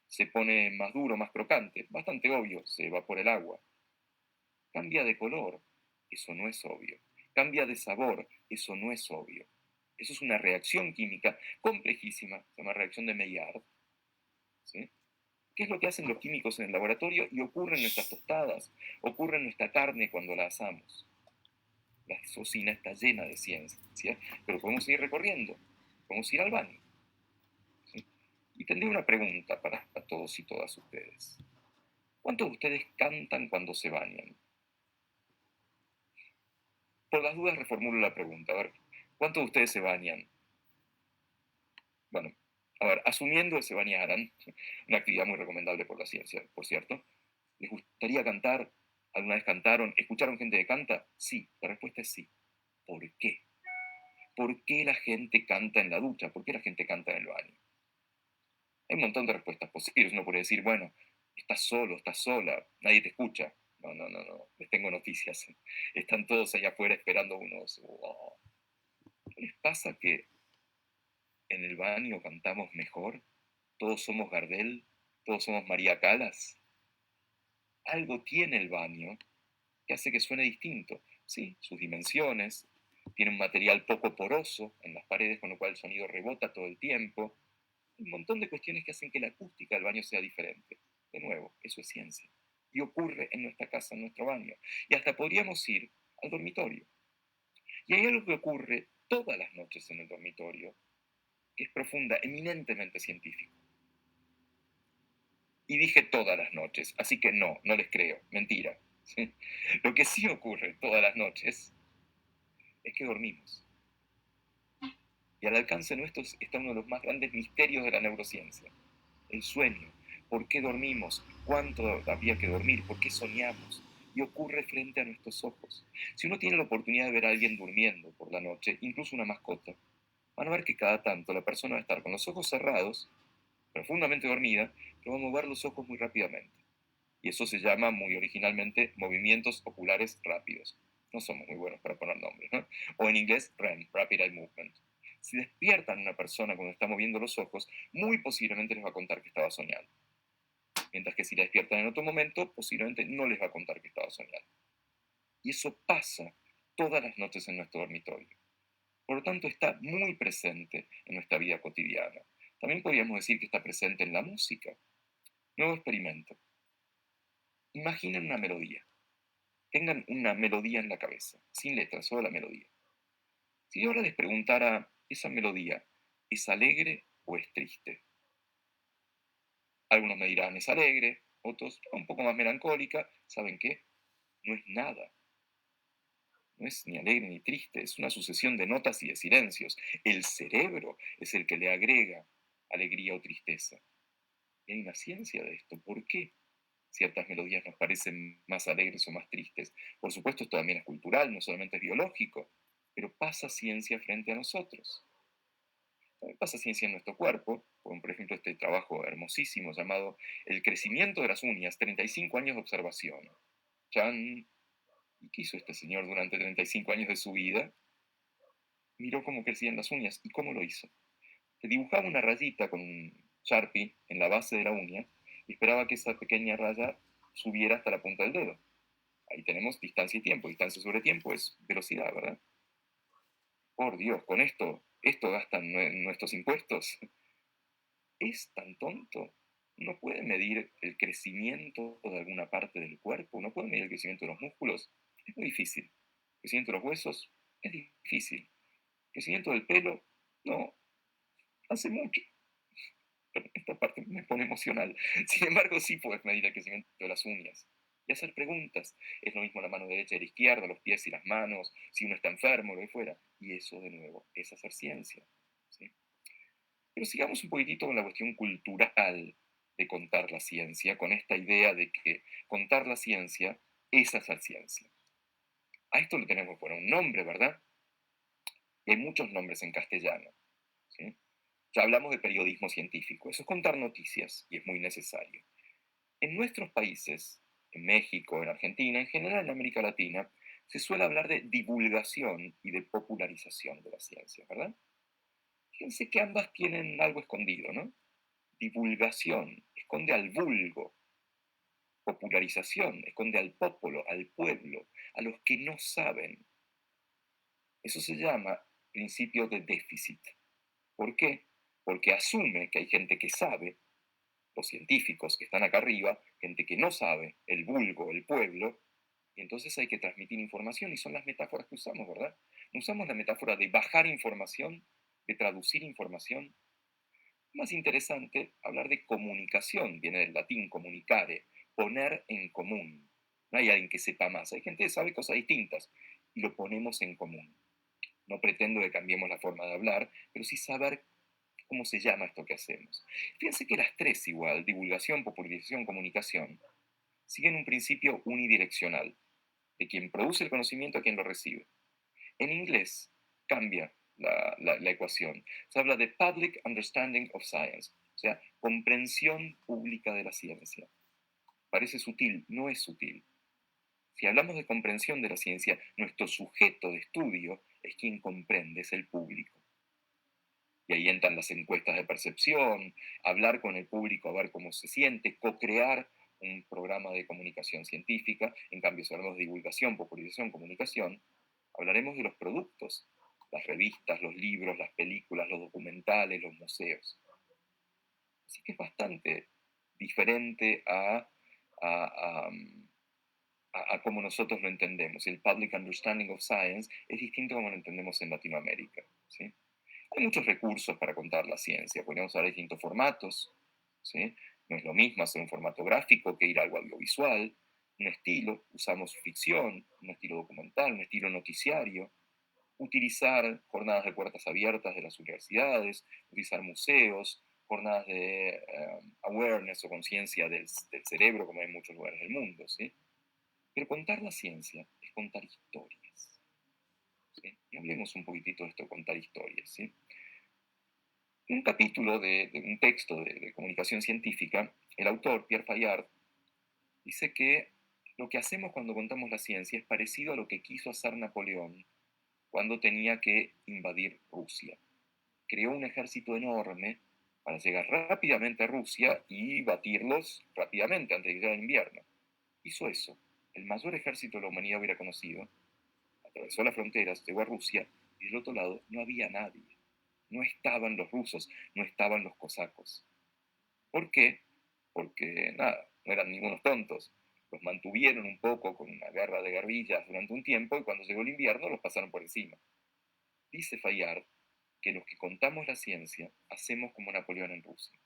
Se pone más duro, más crocante, bastante obvio, se evapora el agua. Cambia de color, eso no es obvio. Cambia de sabor, eso no es obvio. Eso es una reacción química complejísima, se llama reacción de Maillard, ¿sí? ¿Qué es lo que hacen los químicos en el laboratorio? Y ocurre en nuestras tostadas, ocurre en nuestra carne cuando la asamos. La cocina está llena de ciencia, pero podemos seguir recorriendo, podemos ir al baño, ¿sí? Y tendría una pregunta para todos y todas ustedes. ¿Cuántos de ustedes cantan cuando se bañan? Por las dudas reformulo la pregunta. A ver, ¿cuántos de ustedes se bañan? Bueno, a ver, asumiendo que se bañaran, una actividad muy recomendable por la ciencia, por cierto, ¿les gustaría cantar? ¿Alguna vez cantaron? ¿Escucharon gente que canta? Sí, la respuesta es sí. ¿Por qué? ¿Por qué la gente canta en la ducha? ¿Por qué la gente canta en el baño? Hay un montón de respuestas posibles. Uno puede decir, bueno, estás solo, estás sola, nadie te escucha. No, les tengo noticias. Están todos allá afuera esperando unos. Oh. ¿No les pasa que en el baño cantamos mejor? Todos somos Gardel, todos somos María Calas. Algo tiene el baño que hace que suene distinto. Sí, sus dimensiones, tiene un material poco poroso en las paredes, con lo cual el sonido rebota todo el tiempo. Un montón de cuestiones que hacen que la acústica del baño sea diferente. De nuevo, eso es ciencia. Y ocurre en nuestra casa, en nuestro baño. Y hasta podríamos ir al dormitorio. Y hay algo que ocurre todas las noches en el dormitorio, que es profunda, eminentemente científico. Y dije todas las noches, así que no les creo, mentira. ¿Sí? Lo que sí ocurre todas las noches es que dormimos. Y al alcance nuestro está uno de los más grandes misterios de la neurociencia, el sueño. ¿Por qué dormimos? ¿Cuánto había que dormir? ¿Por qué soñamos? Y ocurre frente a nuestros ojos. Si uno tiene la oportunidad de ver a alguien durmiendo por la noche, incluso una mascota, van a ver que cada tanto la persona va a estar con los ojos cerrados, profundamente dormida, pero va a mover los ojos muy rápidamente. Y eso se llama muy originalmente movimientos oculares rápidos. No somos muy buenos para poner nombres, ¿no? O en inglés, REM, Rapid Eye Movement. Si despiertan a una persona cuando está moviendo los ojos, muy posiblemente les va a contar que estaba soñando. Mientras que si la despiertan en otro momento, posiblemente no les va a contar que estaba soñando. Y eso pasa todas las noches en nuestro dormitorio. Por lo tanto, está muy presente en nuestra vida cotidiana. También podríamos decir que está presente en la música. Nuevo experimento. Imaginen una melodía. Tengan una melodía en la cabeza, sin letras, solo la melodía. Si yo ahora les preguntara, ¿esa melodía es alegre o es triste? Algunos me dirán, es alegre, otros un poco más melancólica. ¿Saben qué? No es nada. No es ni alegre ni triste, es una sucesión de notas y de silencios. El cerebro es el que le agrega alegría o tristeza. Y hay una ciencia de esto. ¿Por qué ciertas melodías nos parecen más alegres o más tristes? Por supuesto, esto también es cultural, no solamente es biológico, pero pasa ciencia frente a nosotros. También pasa ciencia en nuestro cuerpo, como por ejemplo este trabajo hermosísimo llamado El crecimiento de las uñas, 35 años de observación. Chan. ¿Y qué hizo este señor durante 35 años de su vida? Miró cómo crecían las uñas. ¿Y cómo lo hizo? Se dibujaba una rayita con un Sharpie en la base de la uña y esperaba que esa pequeña raya subiera hasta la punta del dedo. Ahí tenemos distancia y tiempo. Distancia sobre tiempo es velocidad, ¿verdad? Por Dios, con esto gastan nuestros impuestos. Es tan tonto. No puede medir el crecimiento de alguna parte del cuerpo, no puede medir el crecimiento de los músculos. Es muy difícil. El crecimiento de los huesos es difícil. El crecimiento del pelo, no, hace mucho. Pero esta parte me pone emocional. Sin embargo, sí puedes medir el crecimiento de las uñas y hacer preguntas. Es lo mismo la mano derecha y la izquierda, los pies y las manos, si uno está enfermo, lo de fuera. Y eso, de nuevo, es hacer ciencia. ¿Sí? Pero sigamos un poquitito con la cuestión cultural de contar la ciencia, con esta idea de que contar la ciencia es hacer ciencia. A esto le tenemos que poner un nombre, ¿verdad? Y hay muchos nombres en castellano. ¿Sí? Ya hablamos de periodismo científico, eso es contar noticias y es muy necesario. En nuestros países, en México, en Argentina, en general en América Latina, se suele hablar de divulgación y de popularización de la ciencia, ¿verdad? Fíjense que ambas tienen algo escondido, ¿no? Divulgación esconde al vulgo, popularización esconde al popolo, al pueblo, a los que no saben. Eso se llama principio de déficit. ¿Por qué? Porque asume que hay gente que sabe, los científicos que están acá arriba, gente que no sabe, el vulgo, el pueblo, y entonces hay que transmitir información y son las metáforas que usamos, ¿verdad? No usamos la metáfora de bajar información, de traducir información. Más interesante, hablar de comunicación, viene del latín comunicare, poner en común. No hay alguien que sepa más, hay gente que sabe cosas distintas y lo ponemos en común. No pretendo que cambiemos la forma de hablar, pero sí saber cómo se llama esto que hacemos. Fíjense que las tres igual, divulgación, popularización, comunicación, siguen un principio unidireccional, de quien produce el conocimiento a quien lo recibe. En inglés cambia la ecuación. Se habla de public understanding of science, o sea, comprensión pública de la ciencia. Parece sutil, no es sutil. Si hablamos de comprensión de la ciencia, nuestro sujeto de estudio es quien comprende, es el público. Y ahí entran las encuestas de percepción, hablar con el público, a ver cómo se siente, co-crear un programa de comunicación científica. En cambio, si hablamos de divulgación, popularización, comunicación, hablaremos de los productos, las revistas, los libros, las películas, los documentales, los museos. Así que es bastante diferente a, a cómo nosotros lo entendemos. El public understanding of science es distinto a como lo entendemos en Latinoamérica. ¿Sí? Hay muchos recursos para contar la ciencia, podemos usar distintos formatos, ¿sí? No es lo mismo hacer un formato gráfico que ir a algo audiovisual, un estilo, usamos ficción, un estilo documental, un estilo noticiario, utilizar jornadas de puertas abiertas de las universidades, utilizar museos, jornadas de awareness o conciencia del cerebro, como hay en muchos lugares del mundo, ¿sí? Pero contar la ciencia es contar historias, ¿sí? Y hablemos un poquitito de esto, contar historias, ¿sí? En un capítulo de un texto de comunicación científica, el autor, Pierre Fayard, dice que lo que hacemos cuando contamos la ciencia es parecido a lo que quiso hacer Napoleón cuando tenía que invadir Rusia. Creó un ejército enorme para llegar rápidamente a Rusia y batirlos rápidamente antes de que llegara el invierno. Hizo eso. El mayor ejército de la humanidad hubiera conocido, atravesó las fronteras, llegó a Rusia y del otro lado no había nadie. No estaban los rusos, no estaban los cosacos. ¿Por qué? porque nada, no eran ningunos tontos. Los mantuvieron un poco con una guerra de guerrillas durante un tiempo y cuando llegó el invierno los pasaron por encima. Dice Fayard que los que contamos la ciencia hacemos como Napoleón en Rusia.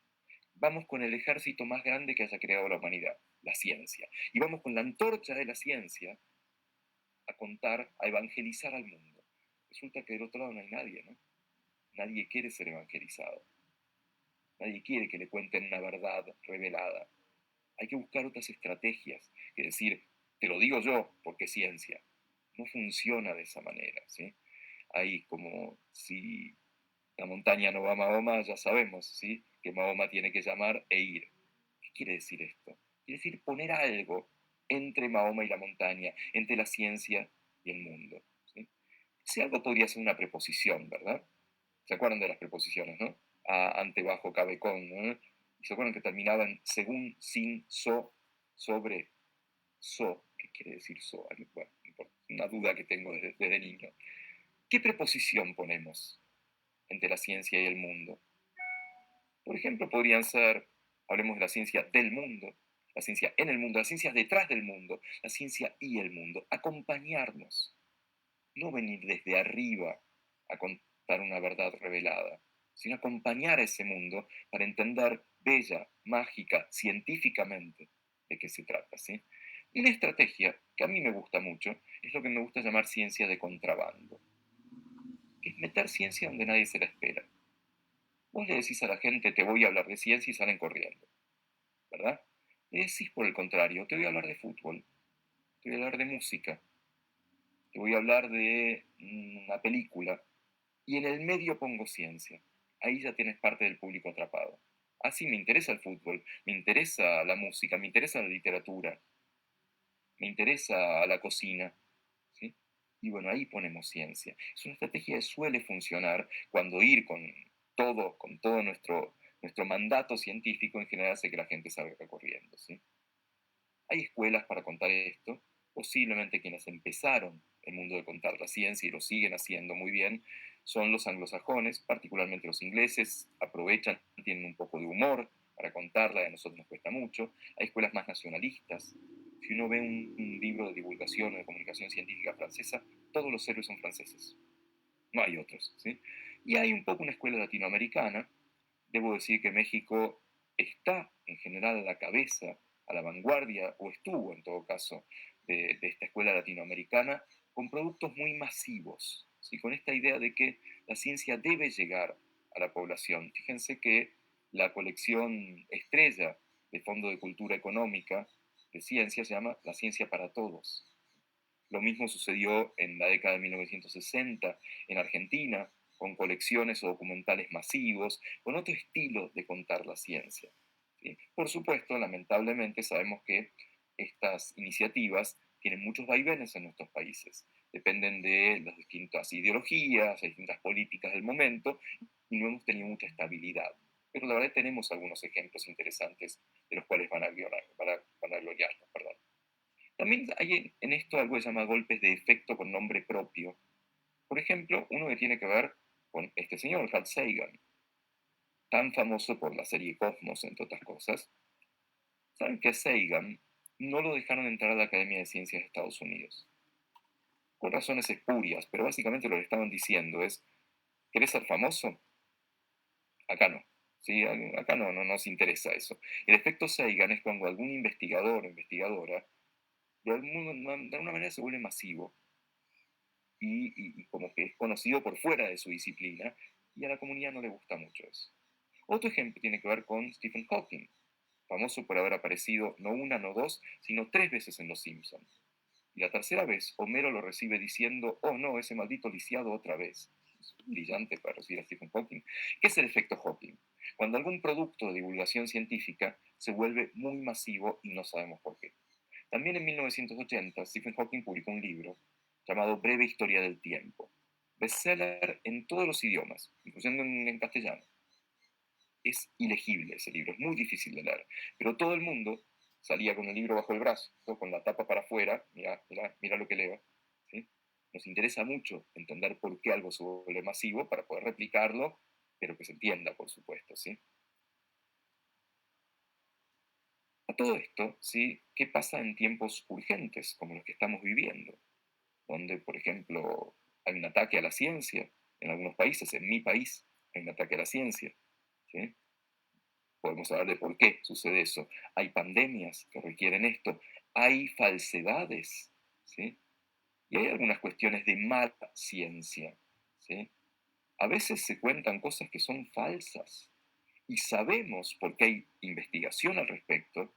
Vamos con el ejército más grande que haya creado la humanidad, la ciencia. Y vamos con la antorcha de la ciencia a contar, a evangelizar al mundo. Resulta que del otro lado no hay nadie, ¿no? Nadie quiere ser evangelizado. Nadie quiere que le cuenten una verdad revelada. Hay que buscar otras estrategias, que decir, te lo digo yo porque es ciencia. No funciona de esa manera, ¿sí? Hay como si la montaña no va a Mahoma, ya sabemos, ¿sí? Que Mahoma tiene que llamar e ir. ¿Qué quiere decir esto? Quiere decir poner algo entre Mahoma y la montaña, entre la ciencia y el mundo, ¿sí? Si algo podría ser una preposición, ¿verdad? ¿Se acuerdan de las preposiciones, no? A, ante, bajo, cabe, con, ¿no? Y se acuerdan que terminaban según, sin, so, sobre, so. ¿Qué quiere decir so? Bueno, una duda que tengo desde niño. ¿Qué preposición ponemos entre la ciencia y el mundo? Por ejemplo, podrían ser, hablemos de la ciencia del mundo, la ciencia en el mundo, la ciencia detrás del mundo, la ciencia y el mundo. Acompañarnos, no venir desde arriba a contar una verdad revelada, sino acompañar a ese mundo para entender bella, mágica, científicamente de qué se trata, ¿sí? Y una estrategia que a mí me gusta mucho es lo que me gusta llamar ciencia de contrabando, que es meter ciencia donde nadie se la espera. Vos le decís a la gente, te voy a hablar de ciencia y salen corriendo, ¿verdad? Le decís, por el contrario, te voy a hablar de fútbol, te voy a hablar de música, te voy a hablar de una película, y en el medio pongo ciencia. Ahí ya tienes parte del público atrapado. Ah, sí, me interesa el fútbol, me interesa la música, me interesa la literatura, me interesa la cocina, ¿sí? Y bueno, ahí ponemos ciencia. Es una estrategia que suele funcionar cuando ir con todo nuestro mandato científico en general hace que la gente salga corriendo, ¿sí? Hay escuelas para contar esto, posiblemente quienes empezaron el mundo de contar la ciencia y lo siguen haciendo muy bien son los anglosajones, particularmente los ingleses, aprovechan, tienen un poco de humor para contarla, y a nosotros nos cuesta mucho. Hay escuelas más nacionalistas. Si uno ve un libro de divulgación o de comunicación científica francesa, todos los héroes son franceses, no hay otros, ¿sí? Y hay un poco una escuela latinoamericana. Debo decir que México está en general a la cabeza, a la vanguardia, o estuvo en todo caso, de esta escuela latinoamericana, con productos muy masivos, ¿sí? Con esta idea de que la ciencia debe llegar a la población. Fíjense que la colección estrella de Fondo de Cultura Económica de Ciencia se llama La Ciencia para Todos. Lo mismo sucedió en la década de 1960 en Argentina, con colecciones o documentales masivos, con otro estilo de contar la ciencia, ¿sí? Por supuesto, lamentablemente sabemos que estas iniciativas tienen muchos vaivenes en nuestros países. Dependen de las distintas ideologías, las distintas políticas del momento, y no hemos tenido mucha estabilidad. Pero la verdad tenemos algunos ejemplos interesantes de los cuales van a gloriarnos. Perdón. También hay en esto algo que se llama golpes de efecto con nombre propio. Por ejemplo, uno que tiene que ver con este señor, Carl Sagan, tan famoso por la serie Cosmos, entre otras cosas. Saben que Sagan no lo dejaron entrar a la Academia de Ciencias de Estados Unidos. Por razones espurias, pero básicamente lo que estaban diciendo es, ¿querés ser famoso? Acá no. ¿Sí? Acá no nos interesa eso. El efecto Sagan es cuando algún investigador o investigadora de alguna manera se vuelve masivo y como que es conocido por fuera de su disciplina, y a la comunidad no le gusta mucho eso. Otro ejemplo tiene que ver con Stephen Hawking, famoso por haber aparecido no una, no dos, sino 3 veces en Los Simpsons. Y la tercera vez, Homero lo recibe diciendo, oh no, ese maldito lisiado otra vez. Es brillante para recibir a Stephen Hawking. ¿Qué es el efecto Hawking? Cuando algún producto de divulgación científica se vuelve muy masivo y no sabemos por qué. También en 1980, Stephen Hawking publicó un libro llamado Breve Historia del Tiempo, bestseller en todos los idiomas, incluyendo en castellano. Es ilegible ese libro, es muy difícil de leer, pero todo el mundo salía con el libro bajo el brazo, con la tapa para afuera, mira lo que leo, ¿sí? Nos interesa mucho entender por qué algo se vuelve masivo para poder replicarlo, pero que se entienda, por supuesto, ¿sí? todo esto, ¿sí? ¿Qué pasa en tiempos urgentes como los que estamos viviendo? Donde, por ejemplo, hay un ataque a la ciencia en algunos países, en mi país hay un ataque a la ciencia, ¿sí? Podemos hablar de por qué sucede eso. Hay pandemias que requieren esto, hay falsedades, ¿sí? Y hay algunas cuestiones de mala ciencia, ¿sí? A veces se cuentan cosas que son falsas y sabemos, porque hay investigación al respecto,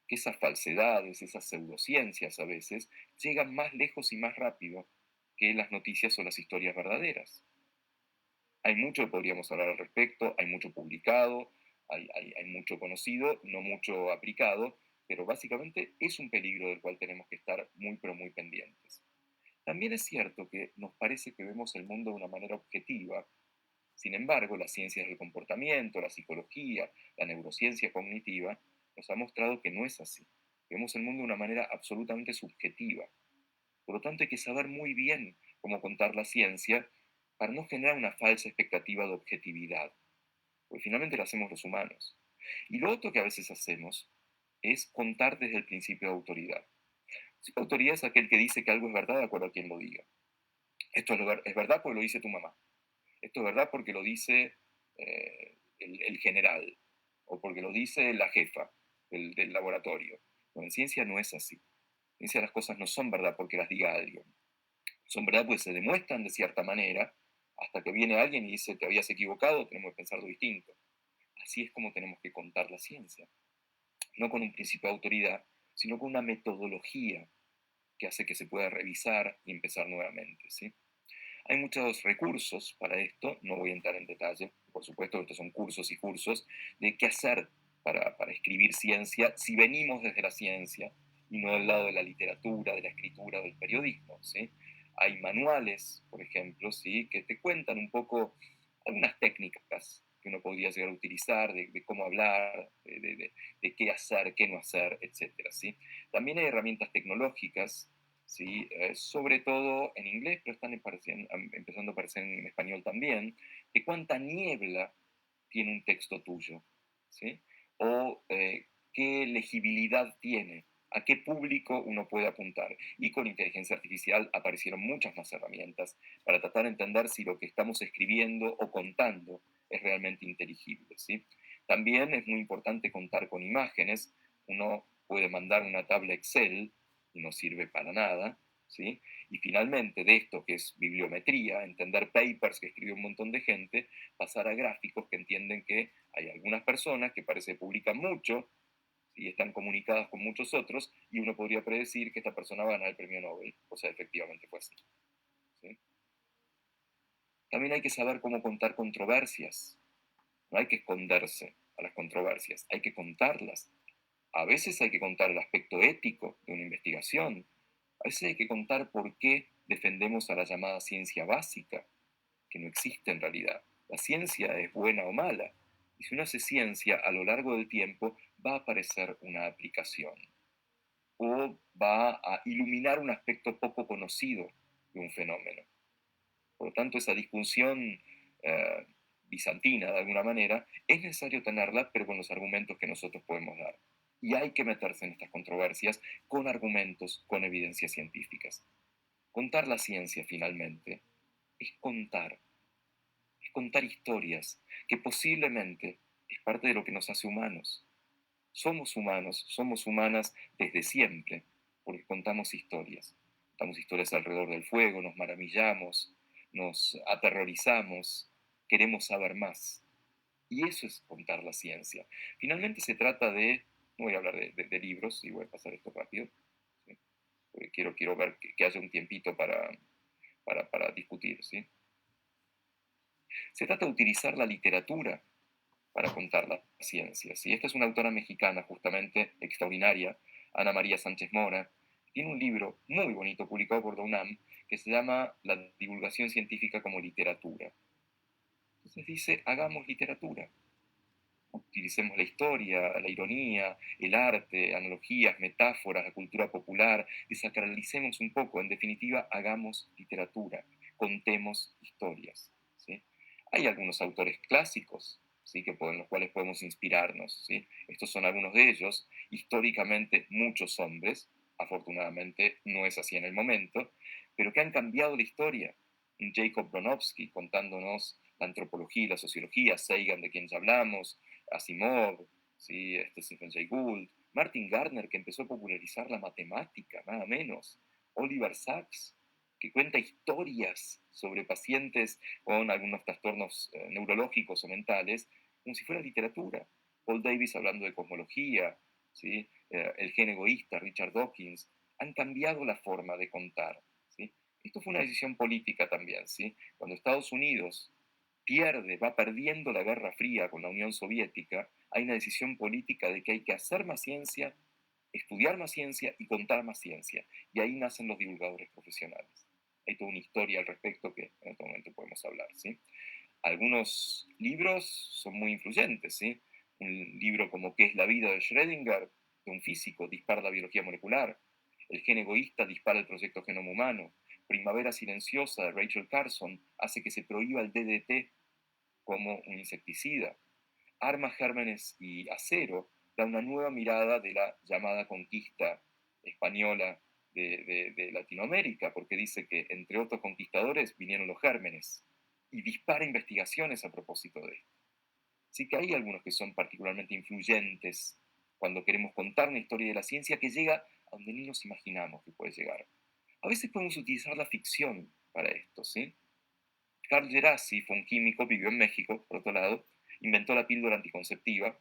que esas falsedades, esas pseudociencias a veces, llegan más lejos y más rápido que las noticias o las historias verdaderas. Hay mucho que podríamos hablar al respecto, hay mucho publicado, hay mucho conocido, no mucho aplicado, pero básicamente es un peligro del cual tenemos que estar muy, pero muy pendientes. También es cierto que nos parece que vemos el mundo de una manera objetiva. Sin embargo, las ciencias del comportamiento, la psicología, la neurociencia cognitiva, nos ha mostrado que no es así. Vemos el mundo de una manera absolutamente subjetiva. Por lo tanto, hay que saber muy bien cómo contar la ciencia para no generar una falsa expectativa de objetividad, porque finalmente lo hacemos los humanos. Y lo otro que a veces hacemos es contar desde el principio de autoridad. Si la autoridad es aquel que dice que algo es verdad de acuerdo a quien lo diga. Esto es verdad porque lo dice tu mamá. Esto es verdad porque lo dice el general o porque lo dice la jefa del laboratorio. No, en ciencia no es así. En ciencia las cosas no son verdad porque las diga alguien. Son verdad porque se demuestran de cierta manera hasta que viene alguien y dice te habías equivocado, tenemos que pensarlo distinto. Así es como tenemos que contar la ciencia. No con un principio de autoridad, sino con una metodología que hace que se pueda revisar y empezar nuevamente, ¿sí? Hay muchos recursos para esto, no voy a entrar en detalle, por supuesto, estos son cursos y cursos de qué hacer para escribir ciencia si venimos desde la ciencia y no del lado de la literatura, de la escritura, del periodismo, ¿sí? Hay manuales, por ejemplo, ¿sí? Que te cuentan un poco algunas técnicas que uno podría llegar a utilizar, de cómo hablar, de qué hacer, qué no hacer, etcétera, ¿sí? También hay herramientas tecnológicas, ¿sí? Sobre todo en inglés, pero están empezando a aparecer en español también, de cuánta niebla tiene un texto tuyo, ¿sí? O qué legibilidad tiene, a qué público uno puede apuntar. Y con inteligencia artificial aparecieron muchas más herramientas para tratar de entender si lo que estamos escribiendo o contando es realmente inteligible, ¿sí? También es muy importante contar con imágenes. Uno puede mandar una tabla Excel y no sirve para nada, ¿sí? Y finalmente, de esto que es bibliometría, entender papers que escribió un montón de gente, pasar a gráficos que entienden que hay algunas personas que parece que publican mucho y están comunicadas con muchos otros, y uno podría predecir que esta persona va a ganar el premio Nobel. O sea, efectivamente fue así, ¿sí? También hay que saber cómo contar controversias. No hay que esconderse a las controversias, hay que contarlas. A veces hay que contar el aspecto ético de una investigación. A veces hay que contar por qué defendemos a la llamada ciencia básica, que no existe en realidad. La ciencia es buena o mala. Y si uno hace ciencia, a lo largo del tiempo va a aparecer una aplicación o va a iluminar un aspecto poco conocido de un fenómeno. Por lo tanto, esa discusión eh, bizantina, de alguna manera, es necesario tenerla, pero con los argumentos que nosotros podemos dar. Y hay que meterse en estas controversias con argumentos, con evidencias científicas. Contar la ciencia, finalmente, es contar historias, que posiblemente es parte de lo que nos hace humanos. Somos humanos, somos humanas desde siempre, porque contamos historias. Contamos historias alrededor del fuego, nos maravillamos, nos aterrorizamos, queremos saber más. Y eso es contar la ciencia. Finalmente se trata de, no voy a hablar de libros, y voy a pasar esto rápido, ¿sí? Porque quiero ver que haya un tiempito para discutir, ¿sí? Se trata de utilizar la literatura para contar la ciencia, ¿sí? Esta es una autora mexicana justamente extraordinaria, Ana María Sánchez Mora. Tiene un libro muy bonito publicado por la UNAM que se llama La divulgación científica como literatura. Entonces dice, hagamos literatura. Utilicemos la historia, la ironía, el arte, analogías, metáforas, la cultura popular, desacralicemos un poco. En definitiva, hagamos literatura, contemos historias, ¿sí? Hay algunos autores clásicos ¿sí? En los cuales podemos inspirarnos, ¿sí? Estos son algunos de ellos. Históricamente, muchos hombres, afortunadamente no es así en el momento, pero que han cambiado la historia. Un Jacob Bronowski contándonos la antropología y la sociología, Sagan, de quien ya hablamos, Asimov, ¿sí? Stephen Jay Gould, Martin Gardner, que empezó a popularizar la matemática, nada menos, Oliver Sacks, que cuenta historias sobre pacientes con algunos trastornos neurológicos o mentales, como si fuera literatura. Paul Davies hablando de cosmología, ¿sí? El gen egoísta, Richard Dawkins, han cambiado la forma de contar, ¿sí? Esto fue una decisión política también, ¿sí? Cuando Estados Unidos va perdiendo la Guerra Fría con la Unión Soviética, hay una decisión política de que hay que hacer más ciencia, estudiar más ciencia y contar más ciencia. Y ahí nacen los divulgadores profesionales. Hay toda una historia al respecto que en este momento podemos hablar, ¿sí? Algunos libros son muy influyentes, ¿sí? Un libro como ¿Qué es la vida? De Schrödinger, de un físico, dispara la biología molecular. El gen egoísta dispara el proyecto genoma humano. Primavera silenciosa de Rachel Carson hace que se prohíba el DDT como un insecticida. Armas, gérmenes y acero da una nueva mirada de la llamada conquista española de Latinoamérica, porque dice que entre otros conquistadores vinieron los gérmenes y dispara investigaciones a propósito de esto. Así que hay algunos que son particularmente influyentes cuando queremos contar una historia de la ciencia que llega a donde ni nos imaginamos que puede llegar. A veces podemos utilizar la ficción para esto, ¿sí? Carl Gerasi fue un químico, vivió en México, por otro lado, inventó la píldora anticonceptiva,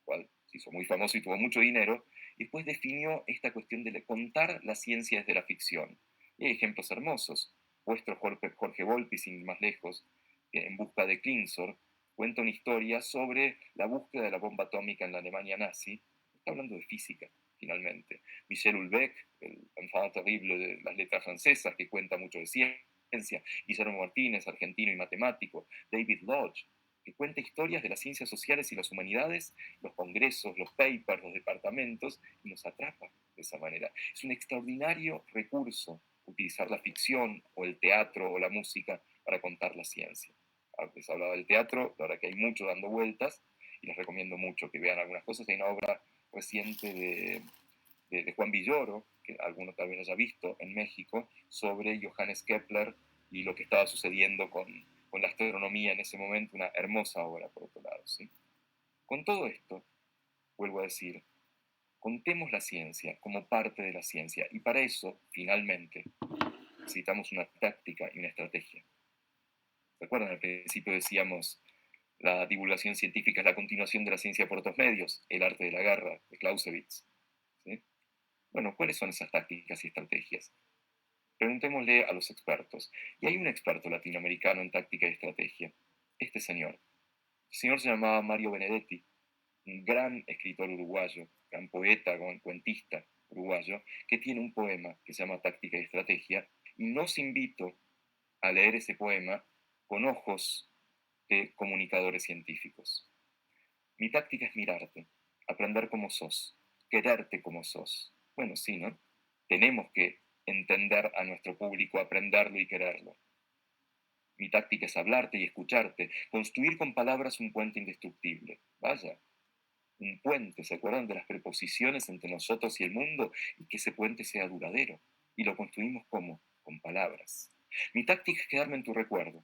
cual se hizo muy famoso y tuvo mucho dinero, y después definió esta cuestión de contar la ciencia desde la ficción. Y hay ejemplos hermosos. Vuestro Jorge Volpi, sin ir más lejos, que En busca de Klingsor, cuenta una historia sobre la búsqueda de la bomba atómica en la Alemania nazi. Está hablando de física, finalmente. Michel Houellebecq, el enfant terrible de las letras francesas, que cuenta mucho de ciencia. Guillermo Martínez, argentino y matemático. David Lodge, que cuenta historias de las ciencias sociales y las humanidades, los congresos, los papers, los departamentos, y nos atrapa de esa manera. Es un extraordinario recurso utilizar la ficción o el teatro o la música para contar la ciencia. Les hablaba del teatro, la verdad que hay mucho dando vueltas, y les recomiendo mucho que vean algunas cosas. Hay una obra reciente de Juan Villoro, que alguno tal vez haya visto en México, sobre Johannes Kepler y lo que estaba sucediendo con la astronomía en ese momento, una hermosa obra por otro lado, ¿sí? Con todo esto, vuelvo a decir, contemos la ciencia como parte de la ciencia, y para eso, finalmente, necesitamos una táctica y una estrategia. ¿Recuerdan? Al principio decíamos, la divulgación científica es la continuación de la ciencia por otros medios, el arte de la guerra, de Clausewitz, ¿sí? Bueno, ¿cuáles son esas tácticas y estrategias? Preguntémosle a los expertos. Y hay un experto latinoamericano en táctica y estrategia, este señor. El señor se llamaba Mario Benedetti, un gran escritor uruguayo, gran poeta, cuentista uruguayo, que tiene un poema que se llama Táctica y Estrategia, y los invito a leer ese poema con ojos de comunicadores científicos. Mi táctica es mirarte, aprender como sos, quererte como sos. Bueno, sí, ¿no? Tenemos que entender a nuestro público, aprenderlo y quererlo. Mi táctica es hablarte y escucharte, construir con palabras un puente indestructible. Vaya, un puente, ¿se acuerdan de las preposiciones entre nosotros y el mundo? Y que ese puente sea duradero. Y lo construimos ¿cómo? Con palabras. Mi táctica es quedarme en tu recuerdo.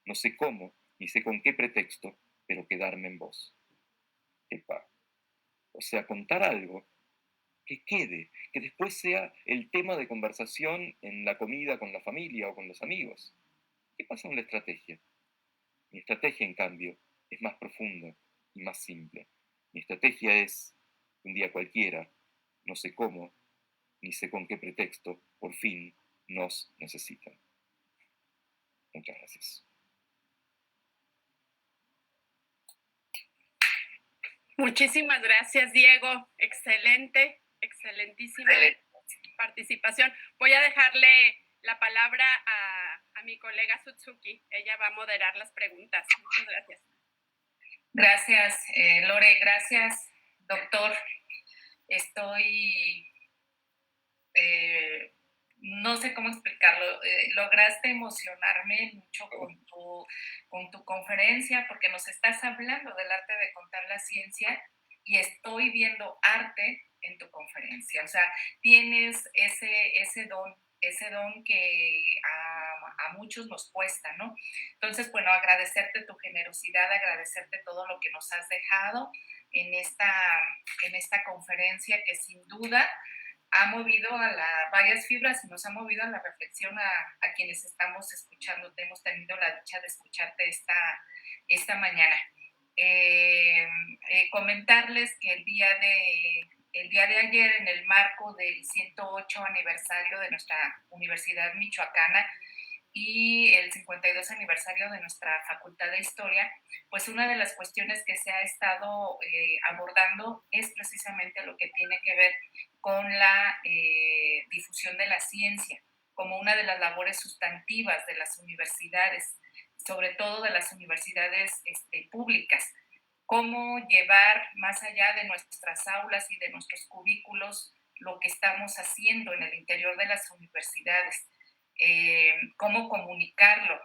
No sé cómo, ni sé con qué pretexto, pero quedarme en vos. Epa. O sea, contar algo que quede, que después sea el tema de conversación en la comida con la familia o con los amigos. ¿Qué pasa con la estrategia? Mi estrategia, en cambio, es más profunda y más simple. Mi estrategia es, un día cualquiera, no sé cómo, ni sé con qué pretexto, por fin nos necesitan. Muchas gracias. Muchísimas gracias, Diego. Excelente, excelentísima participación. Voy a dejarle la palabra a mi colega Sutsuki. Ella va a moderar las preguntas. Muchas gracias. Gracias, Lore. Gracias, doctor. Estoy no sé cómo explicarlo, lograste emocionarme mucho con tu conferencia porque nos estás hablando del arte de contar la ciencia y estoy viendo arte en tu conferencia. O sea, tienes ese don que a muchos nos cuesta, ¿no? Entonces, bueno, agradecerte tu generosidad, agradecerte todo lo que nos has dejado en esta conferencia que sin duda ha movido varias fibras y nos ha movido a la reflexión a quienes estamos escuchándote. Hemos tenido la dicha de escucharte esta mañana. Comentarles que el día de ayer, en el marco del 108 aniversario de nuestra Universidad Michoacana y el 52 aniversario de nuestra Facultad de Historia, pues una de las cuestiones que se ha estado abordando es precisamente lo que tiene que ver con la difusión de la ciencia como una de las labores sustantivas de las universidades, sobre todo de las universidades públicas. Cómo llevar más allá de nuestras aulas y de nuestros cubículos lo que estamos haciendo en el interior de las universidades, cómo comunicarlo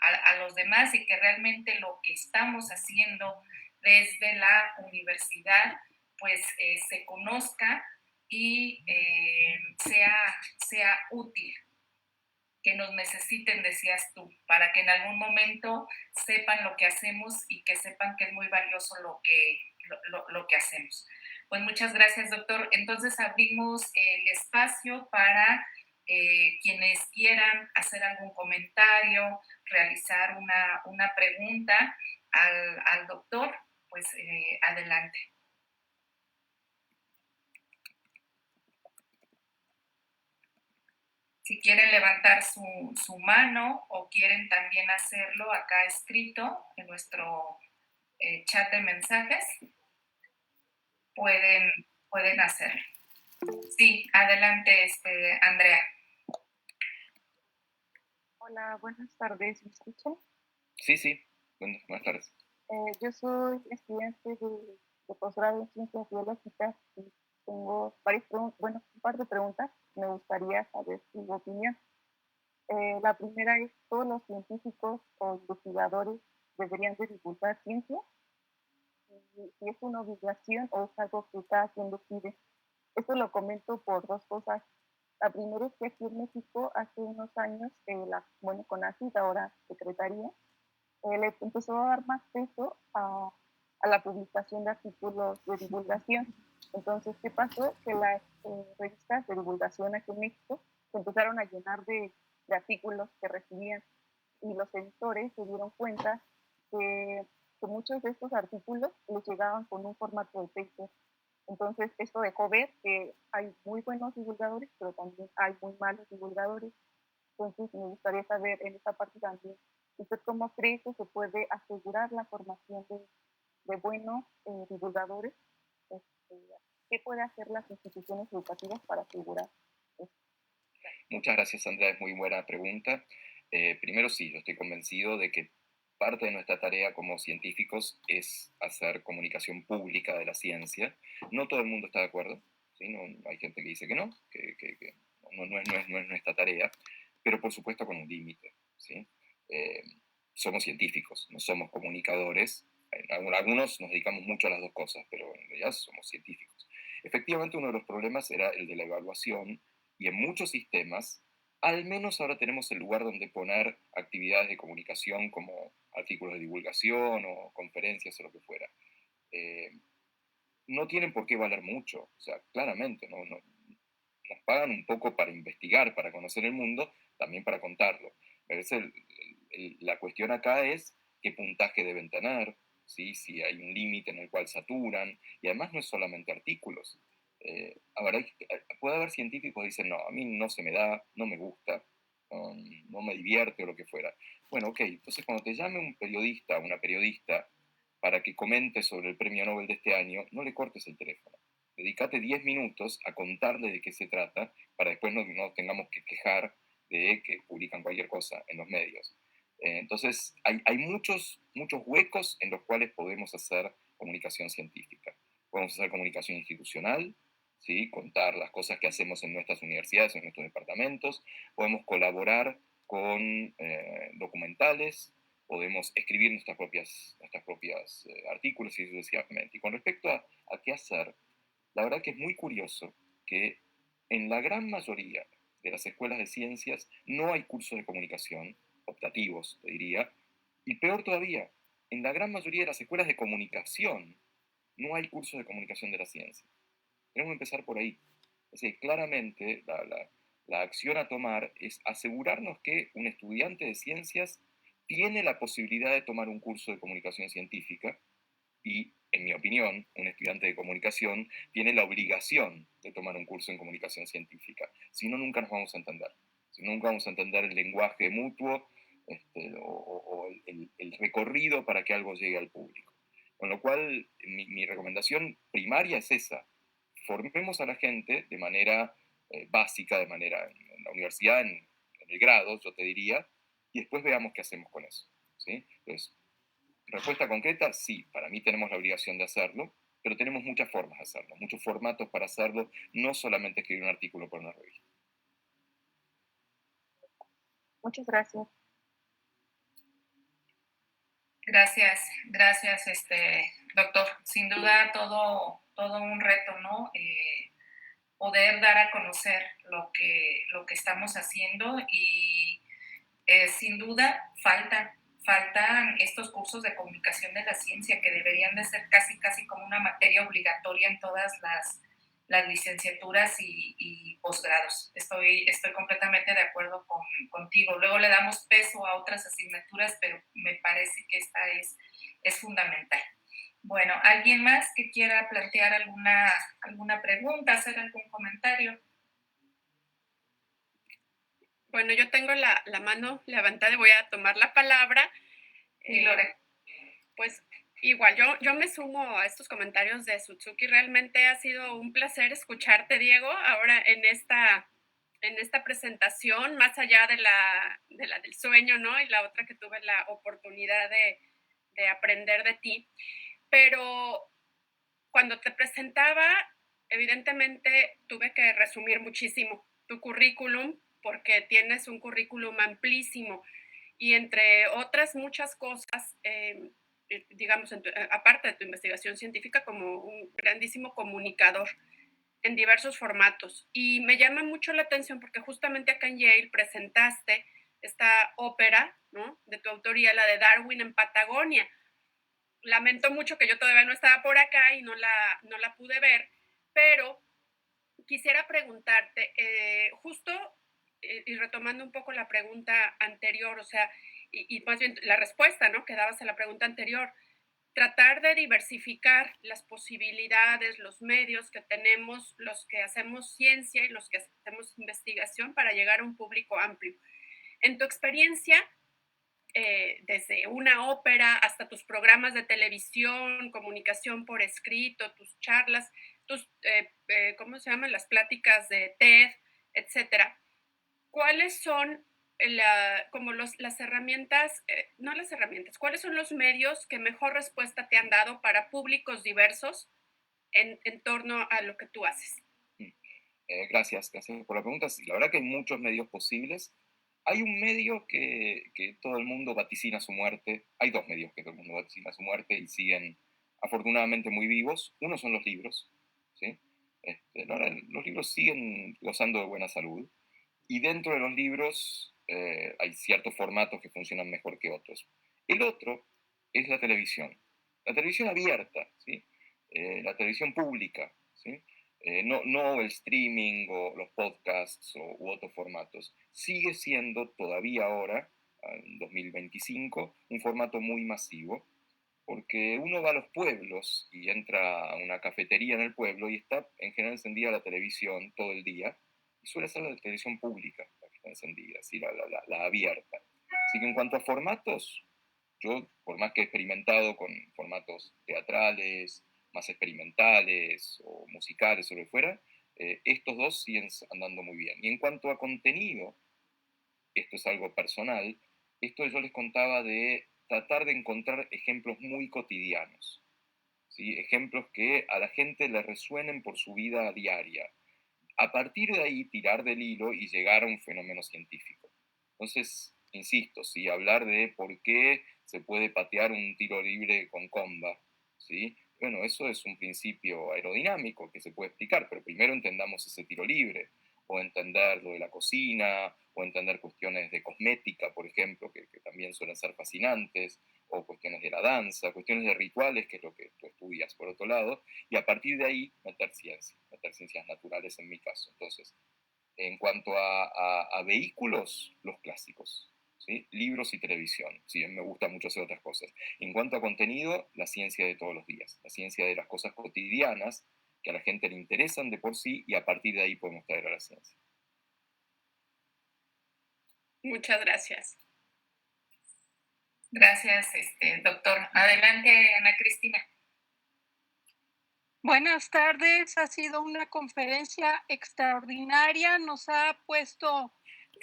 a los demás y que realmente lo que estamos haciendo desde la universidad pues se conozca y sea útil, que nos necesiten, decías tú, para que en algún momento sepan lo que hacemos y que sepan que es muy valioso lo que hacemos. Pues muchas gracias, doctor. Entonces abrimos el espacio para quienes quieran hacer algún comentario, realizar una pregunta al doctor, pues adelante. Si quieren levantar su mano o quieren también hacerlo acá escrito en nuestro chat de mensajes, pueden hacerlo. Sí, adelante, Andrea. Hola, buenas tardes, ¿me escuchan? Sí, buenas tardes. Yo soy estudiante de posgrado en Ciencias Biológicas y tengo un par de preguntas. Me gustaría saber su opinión. La primera es, ¿todos los científicos o investigadores deberían de divulgar ciencia? Y si es una obligación o es algo que cada quien decide. Esto lo comento por dos cosas. La primera es que aquí en México hace unos años, CONACYT, ahora Secretaría, le empezó a dar más peso a la publicación de artículos de divulgación. Entonces, ¿qué pasó? Que las revistas de divulgación aquí en México se empezaron a llenar de artículos que recibían y los editores se dieron cuenta que muchos de estos artículos les llegaban con un formato de paper. Entonces, esto dejó ver que hay muy buenos divulgadores, pero también hay muy malos divulgadores. Entonces, me gustaría saber en esta parte también, ¿usted cómo cree que se puede asegurar la formación de buenos divulgadores? ¿Qué puede hacer las instituciones educativas para asegurar esto? Muchas gracias, Andrea. Es muy buena pregunta. Primero, sí, yo estoy convencido de que parte de nuestra tarea como científicos es hacer comunicación pública de la ciencia. No todo el mundo está de acuerdo, ¿sí? No, hay gente que dice que no, que no es nuestra tarea, pero por supuesto con un límite, ¿sí? Somos científicos, no somos comunicadores. Algunos nos dedicamos mucho a las dos cosas, pero en realidad somos científicos. Efectivamente, uno de los problemas era el de la evaluación, y en muchos sistemas, al menos ahora tenemos el lugar donde poner actividades de comunicación como artículos de divulgación o conferencias o lo que fuera. No tienen por qué valer mucho, o sea, claramente, nos pagan un poco para investigar, para conocer el mundo, también para contarlo. Pero la cuestión acá es qué puntaje deben tener, ¿sí? Si hay un límite en el cual saturan, y además no es solamente artículos. Ahora, puede haber científicos que dicen, no, a mí no se me da, no me gusta, no me divierte o lo que fuera. Bueno, ok, entonces cuando te llame un periodista, una periodista, para que comente sobre el premio Nobel de este año, no le cortes el teléfono. Dedícate 10 minutos a contarle de qué se trata, para después no tengamos que quejar de que publican cualquier cosa en los medios. Entonces, hay muchos huecos en los cuales podemos hacer comunicación científica. Podemos hacer comunicación institucional, ¿sí? Contar las cosas que hacemos en nuestras universidades, en nuestros departamentos, podemos colaborar con documentales, podemos escribir nuestras propias artículos y sucesivamente. Y con respecto a qué hacer, la verdad que es muy curioso que en la gran mayoría de las escuelas de ciencias no hay cursos de comunicación, optativos, te diría, y peor todavía, en la gran mayoría de las escuelas de comunicación no hay cursos de comunicación de la ciencia. Tenemos que empezar por ahí. Es decir, claramente la acción a tomar es asegurarnos que un estudiante de ciencias tiene la posibilidad de tomar un curso de comunicación científica y, en mi opinión, un estudiante de comunicación tiene la obligación de tomar un curso en comunicación científica. Si no, nunca nos vamos a entender. Si no, nunca vamos a entender el lenguaje mutuo o el recorrido para que algo llegue al público. Con lo cual, mi recomendación primaria es esa. Formemos a la gente de manera básica, de manera en la universidad, en el grado, yo te diría, y después veamos qué hacemos con eso. ¿Sí? Entonces, respuesta concreta, sí, para mí tenemos la obligación de hacerlo, pero tenemos muchas formas de hacerlo, muchos formatos para hacerlo, no solamente escribir un artículo para una revista. Muchas gracias. Gracias, doctor. Sin duda todo un reto, ¿no? Poder dar a conocer lo que estamos haciendo y sin duda faltan estos cursos de comunicación de la ciencia que deberían de ser casi como una materia obligatoria en todas las licenciaturas y posgrados. Estoy completamente de acuerdo contigo. Luego le damos peso a otras asignaturas, pero me parece que esta es fundamental. Bueno, ¿alguien más que quiera plantear alguna pregunta, hacer algún comentario? Bueno, yo tengo la mano levantada y voy a tomar la palabra. Lore. Pues igual, yo me sumo a estos comentarios de Sutsuki. Realmente ha sido un placer escucharte, Diego, ahora en esta presentación, más allá de la del sueño, ¿no? Y la otra que tuve la oportunidad de aprender de ti. Pero cuando te presentaba, evidentemente tuve que resumir muchísimo tu currículum, porque tienes un currículum amplísimo y entre otras muchas cosas, digamos, aparte de tu investigación científica, como un grandísimo comunicador en diversos formatos. Y me llama mucho la atención porque justamente acá en Yale presentaste esta ópera, ¿no? De tu autoría, la de Darwin en Patagonia. Lamento mucho que yo todavía no estaba por acá y no la pude ver, pero quisiera preguntarte, justo y retomando un poco la pregunta anterior, o sea, y más bien la respuesta, ¿no? Que dabas a la pregunta anterior, tratar de diversificar las posibilidades, los medios que tenemos, los que hacemos ciencia y los que hacemos investigación para llegar a un público amplio. En tu experiencia, desde una ópera hasta tus programas de televisión, comunicación por escrito, tus charlas, ¿cómo se llaman? Las pláticas de TED, etcétera. ¿Cuáles son como las herramientas, no las herramientas, cuáles son los medios que mejor respuesta te han dado para públicos diversos en torno a lo que tú haces? Gracias por la pregunta. Sí, la verdad que hay muchos medios posibles. Hay un medio que todo el mundo vaticina su muerte. Hay dos medios que todo el mundo vaticina su muerte y siguen afortunadamente muy vivos. Uno son los libros, ¿sí? Los libros siguen gozando de buena salud. Y dentro de los libros hay ciertos formatos que funcionan mejor que otros. El otro es la televisión abierta, ¿sí? La televisión pública, ¿sí? No el streaming o los podcasts u otros formatos. Sigue siendo todavía ahora, en 2025, un formato muy masivo, porque uno va a los pueblos y entra a una cafetería en el pueblo y está en general encendida la televisión todo el día, y suele ser la televisión pública la que está encendida, ¿sí? la abierta. Así que en cuanto a formatos, yo, por más que he experimentado con formatos teatrales, más experimentales o musicales o lo que fuera, estos dos siguen andando muy bien. Y en cuanto a contenido, esto es algo personal, esto yo les contaba de tratar de encontrar ejemplos muy cotidianos. ¿sí? Ejemplos que a la gente le resuenen por su vida diaria. A partir de ahí, tirar del hilo y llegar a un fenómeno científico. Entonces, insisto, ¿sí? Hablar de por qué se puede patear un tiro libre con comba, ¿sí? Bueno, eso es un principio aerodinámico que se puede explicar, pero primero entendamos ese tiro libre, o entender lo de la cocina, o entender cuestiones de cosmética, por ejemplo, que también suelen ser fascinantes, o cuestiones de la danza, cuestiones de rituales, que es lo que tú estudias por otro lado, y a partir de ahí meter ciencias naturales en mi caso. Entonces, en cuanto a vehículos, los clásicos, ¿sí? Libros y televisión, si bien me gusta mucho hacer otras cosas. En cuanto a contenido, la ciencia de todos los días, la ciencia de las cosas cotidianas que a la gente le interesan de por sí y a partir de ahí podemos traer a la ciencia. Muchas gracias. Gracias, doctor. Adelante, Ana Cristina. Buenas tardes, ha sido una conferencia extraordinaria, nos ha puesto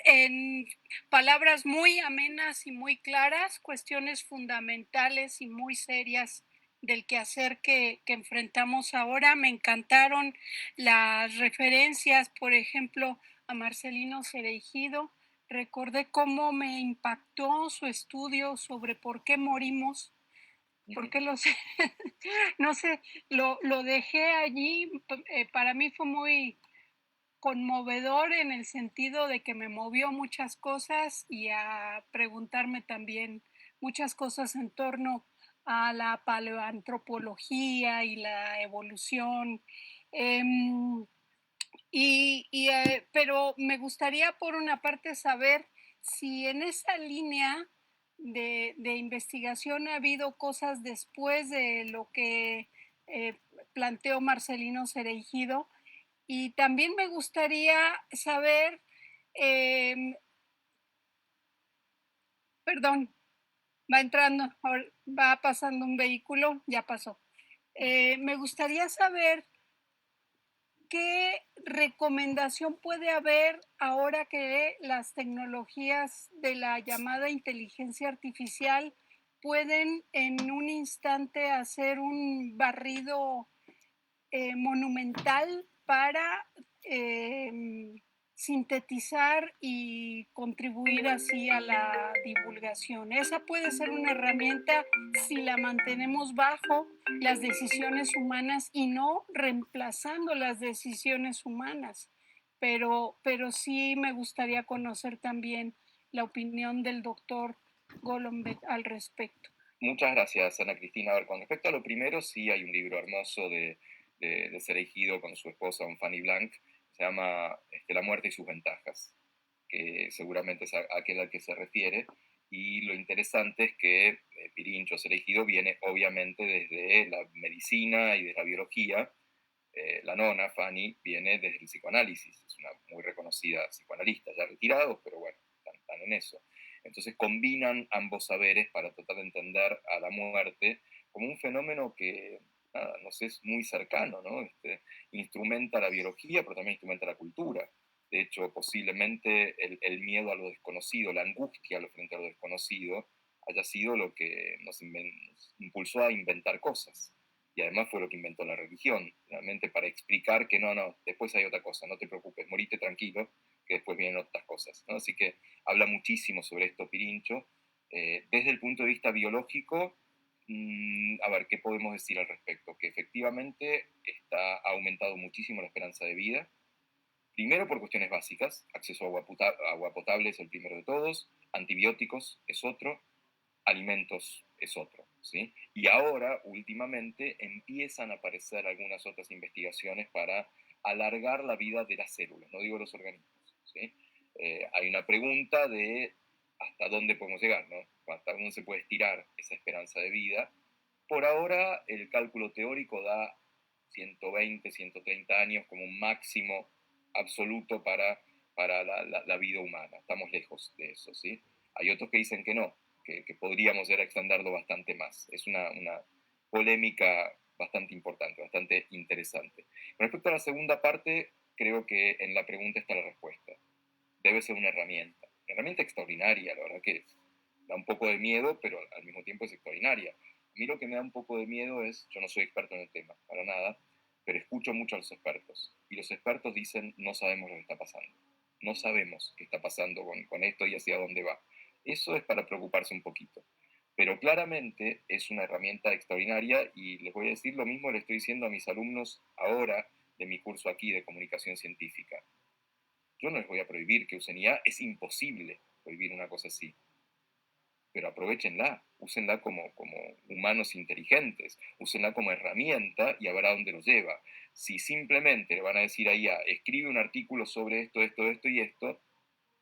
en palabras muy amenas y muy claras, cuestiones fundamentales y muy serias del quehacer que enfrentamos ahora. Me encantaron las referencias, por ejemplo, a Marcelino Cereijido. Recordé cómo me impactó su estudio sobre por qué morimos, por qué los no sé, lo dejé allí, para mí fue muy conmovedor en el sentido de que me movió muchas cosas y a preguntarme también muchas cosas en torno a la paleoantropología y la evolución. Pero me gustaría por una parte saber si en esa línea de investigación ha habido cosas después de lo que planteó Marcelino Cereijido, y también me gustaría saber, perdón, va entrando, va pasando un vehículo, ya pasó. Me gustaría saber ¿qué recomendación puede haber ahora que las tecnologías de la llamada inteligencia artificial pueden en un instante hacer un barrido monumental para sintetizar y contribuir así a la divulgación? Esa puede ser una herramienta si la mantenemos bajo las decisiones humanas y no reemplazando las decisiones humanas. Pero sí me gustaría conocer también la opinión del doctor Golombek al respecto. Muchas gracias, Ana Cristina. A ver, con respecto a lo primero, sí hay un libro hermoso de Cereijido con su esposa, Fanny Blanc, se llama La muerte y sus ventajas, que seguramente es aquel al que se refiere. Y lo interesante es que Pirincho Cereijido viene obviamente desde la medicina y de la biología. La nona, Fanny, viene desde el psicoanálisis, es una muy reconocida psicoanalista, ya retirado, pero bueno, están en eso. Entonces combinan ambos saberes para tratar de entender a la muerte como un fenómeno que, nada, no sé, es muy cercano, ¿no? Instrumenta la biología, pero también instrumenta la cultura. De hecho, posiblemente el miedo a lo desconocido, la angustia frente a lo desconocido, haya sido lo que nos impulsó a inventar cosas. Y además fue lo que inventó la religión, realmente para explicar que no, después hay otra cosa, no te preocupes, morite tranquilo, que después vienen otras cosas, ¿no? Así que habla muchísimo sobre esto Pirincho. Desde el punto de vista biológico, a ver, ¿qué podemos decir al respecto? Que efectivamente ha aumentado muchísimo la esperanza de vida. Primero por cuestiones básicas, acceso a agua potable es el primero de todos, antibióticos es otro, alimentos es otro, ¿sí? Y ahora, últimamente, empiezan a aparecer algunas otras investigaciones para alargar la vida de las células, no digo los organismos, ¿sí? Hay una pregunta de hasta dónde podemos llegar, ¿no? Hasta dónde se puede estirar esa esperanza de vida. Por ahora, el cálculo teórico da 120, 130 años como un máximo absoluto para la vida humana. Estamos lejos de eso, ¿sí? Hay otros que dicen que no, que podríamos llegar a extenderlo bastante más. Es una polémica bastante importante, bastante interesante. Con respecto a la segunda parte, creo que en la pregunta está la respuesta. Debe ser una herramienta extraordinaria, la verdad que da un poco de miedo, pero al mismo tiempo es extraordinaria. mí lo que me da un poco de miedo es, yo no soy experto en el tema, para nada, pero escucho mucho a los expertos. Y los expertos dicen, no sabemos lo que está pasando. No sabemos qué está pasando con esto y hacia dónde va. Eso es para preocuparse un poquito. Pero claramente es una herramienta extraordinaria y les voy a decir lo mismo, le estoy diciendo a mis alumnos ahora de mi curso aquí de comunicación científica. Yo no les voy a prohibir que usen IA, es imposible prohibir una cosa así. Pero aprovechenla, úsenla como humanos inteligentes, úsenla como herramienta y a ver a dónde los lleva. Si simplemente le van a decir a IA, escribe un artículo sobre esto, esto, esto y esto,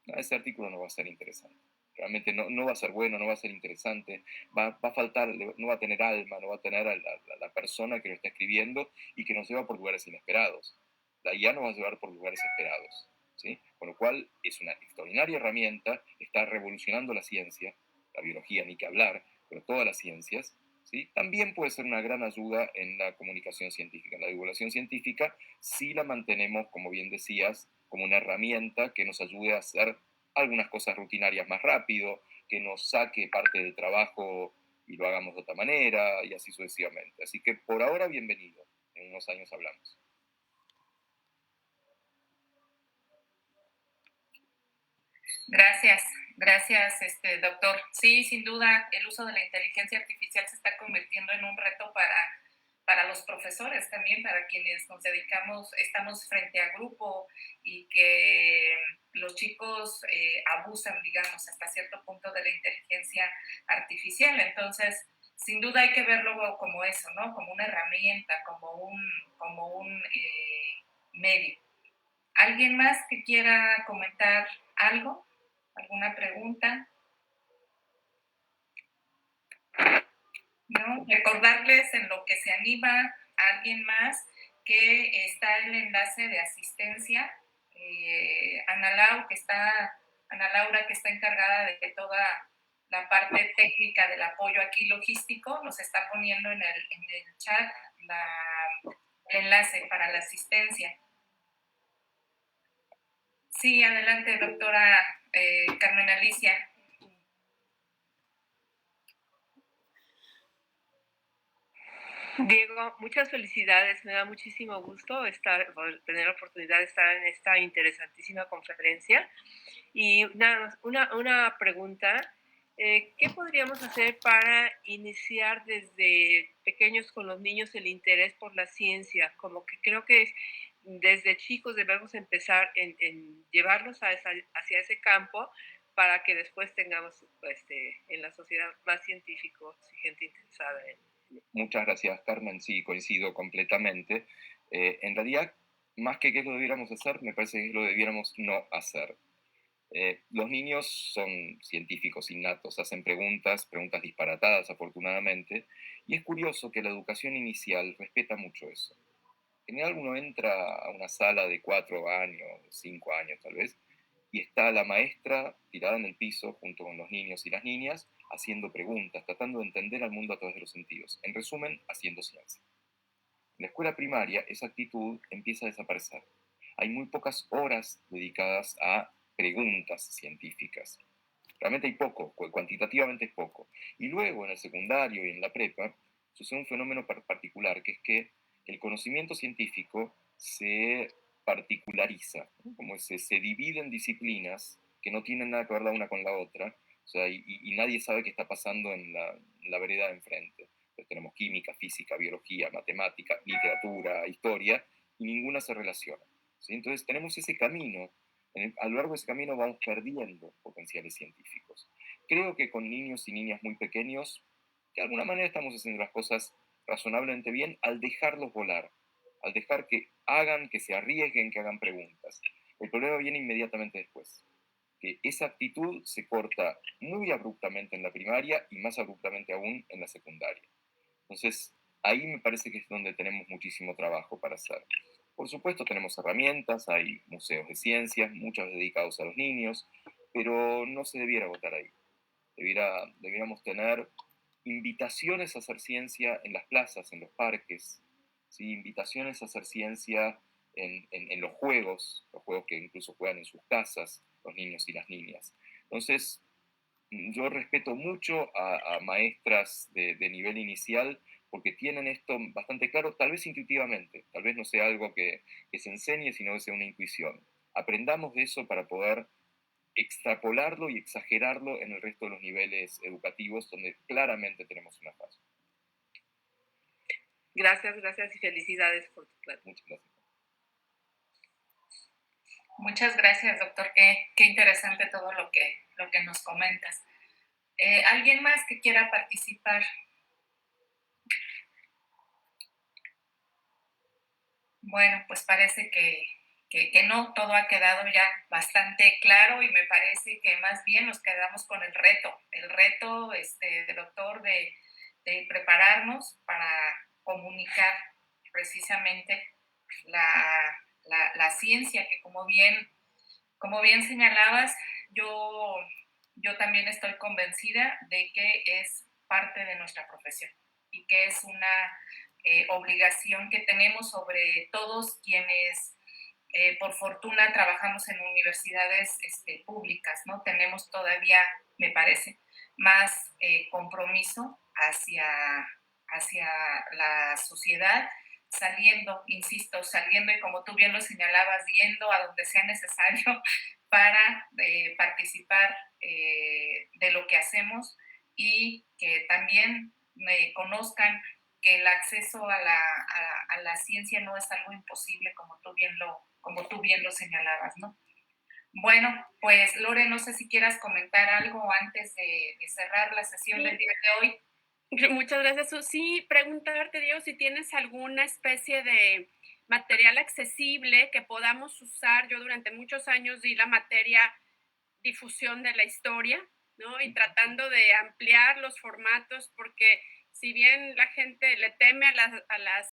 ese artículo no va a ser interesante. Realmente no va a ser bueno, no va a ser interesante, va a faltar, no va a tener alma, no va a tener a la persona que lo está escribiendo y que nos lleva por lugares inesperados. La IA nos va a llevar por lugares esperados, ¿sí? Con lo cual es una extraordinaria herramienta, está revolucionando la ciencia, la biología ni que hablar, pero todas las ciencias, ¿sí? También puede ser una gran ayuda en la comunicación científica, en la divulgación científica, si la mantenemos, como bien decías, como una herramienta que nos ayude a hacer algunas cosas rutinarias más rápido, que nos saque parte del trabajo y lo hagamos de otra manera, y así sucesivamente. Así que por ahora, bienvenido. En unos años hablamos. Gracias, doctor. Sí, sin duda, el uso de la inteligencia artificial se está convirtiendo en un reto para los profesores también, para quienes nos dedicamos, estamos frente a grupo y que los chicos abusan, digamos, hasta cierto punto de la inteligencia artificial. Entonces, sin duda hay que verlo como eso, ¿no? Como una herramienta, como un medio. ¿Alguien más que quiera comentar algo? ¿Alguna pregunta? ¿No? Recordarles en lo que se anima a alguien más que está el enlace de asistencia. Ana Laura, que está encargada de toda la parte técnica del apoyo aquí logístico, nos está poniendo en el chat el enlace para la asistencia. Sí, adelante, doctora Carmen Alicia. Diego, muchas felicidades, me da muchísimo gusto tener la oportunidad de estar en esta interesantísima conferencia. Y nada más, una pregunta, ¿qué podríamos hacer para iniciar desde pequeños con los niños el interés por la ciencia? Como que creo que desde chicos debemos empezar en llevarlos hacia ese campo para que después tengamos en la sociedad más científicos y gente interesada en. Muchas gracias, Carmen. Sí, coincido completamente. En realidad, más que qué lo debiéramos hacer, me parece que lo debiéramos no hacer. Los niños son científicos innatos, hacen preguntas disparatadas, afortunadamente, y es curioso que la educación inicial respeta mucho eso. En general uno entra a una sala de 4 años, 5 años tal vez, y está la maestra tirada en el piso junto con los niños y las niñas, haciendo preguntas, tratando de entender al mundo a través de los sentidos. En resumen, haciendo ciencia. En la escuela primaria, esa actitud empieza a desaparecer. Hay muy pocas horas dedicadas a preguntas científicas. Realmente hay poco, cuantitativamente es poco. Y luego en el secundario y en la prepa sucede un fenómeno particular, que es que el conocimiento científico se particulariza, ¿no? Como se divide en disciplinas que no tienen nada que ver la una con la otra, o sea, y nadie sabe qué está pasando en la vereda de enfrente. Entonces tenemos química, física, biología, matemática, literatura, historia, y ninguna se relaciona, ¿sí? Entonces tenemos ese camino. A lo largo de ese camino vamos perdiendo potenciales científicos. Creo que con niños y niñas muy pequeños, de alguna manera estamos haciendo las cosas razonablemente bien al dejarlos volar, al dejar que hagan, que se arriesguen, que hagan preguntas. El problema viene inmediatamente después, que esa actitud se corta muy abruptamente en la primaria y más abruptamente aún en la secundaria. Entonces, ahí me parece que es donde tenemos muchísimo trabajo para hacer. Por supuesto, tenemos herramientas, hay museos de ciencias, muchos dedicados a los niños, pero no se debiera agotar ahí. Debiéramos tener invitaciones a hacer ciencia en las plazas, en los parques, ¿sí? Invitaciones a hacer ciencia en los juegos que incluso juegan en sus casas, los niños y las niñas. Entonces, yo respeto mucho a maestras de nivel inicial porque tienen esto bastante claro, tal vez intuitivamente, tal vez no sea algo que se enseñe, sino que sea una intuición. Aprendamos de eso para poder extrapolarlo y exagerarlo en el resto de los niveles educativos donde claramente tenemos una falla. Gracias, gracias y felicidades por tu plática. Muchas gracias. Muchas gracias, doctor. Qué interesante todo lo que nos comentas. ¿Alguien más que quiera participar? Bueno, pues parece que no, todo ha quedado ya bastante claro y me parece que más bien nos quedamos con el reto doctor, de prepararnos para comunicar precisamente la ciencia, que como bien señalabas, yo también estoy convencida de que es parte de nuestra profesión y que es una obligación que tenemos sobre todos quienes por fortuna trabajamos en universidades públicas, ¿no? Tenemos todavía, me parece, más compromiso hacia la sociedad, saliendo y como tú bien lo señalabas, yendo a donde sea necesario para participar de lo que hacemos y que también conozcan que el acceso a la ciencia no es algo imposible, como tú bien lo señalabas, ¿no? Bueno, pues Lore, no sé si quieras comentar algo antes de cerrar la sesión del día de hoy. Muchas gracias. Sí, preguntarte, Diego, si tienes alguna especie de material accesible que podamos usar. Yo durante muchos años di la materia difusión de la historia, ¿no? Y tratando de ampliar los formatos, porque si bien la gente le teme a las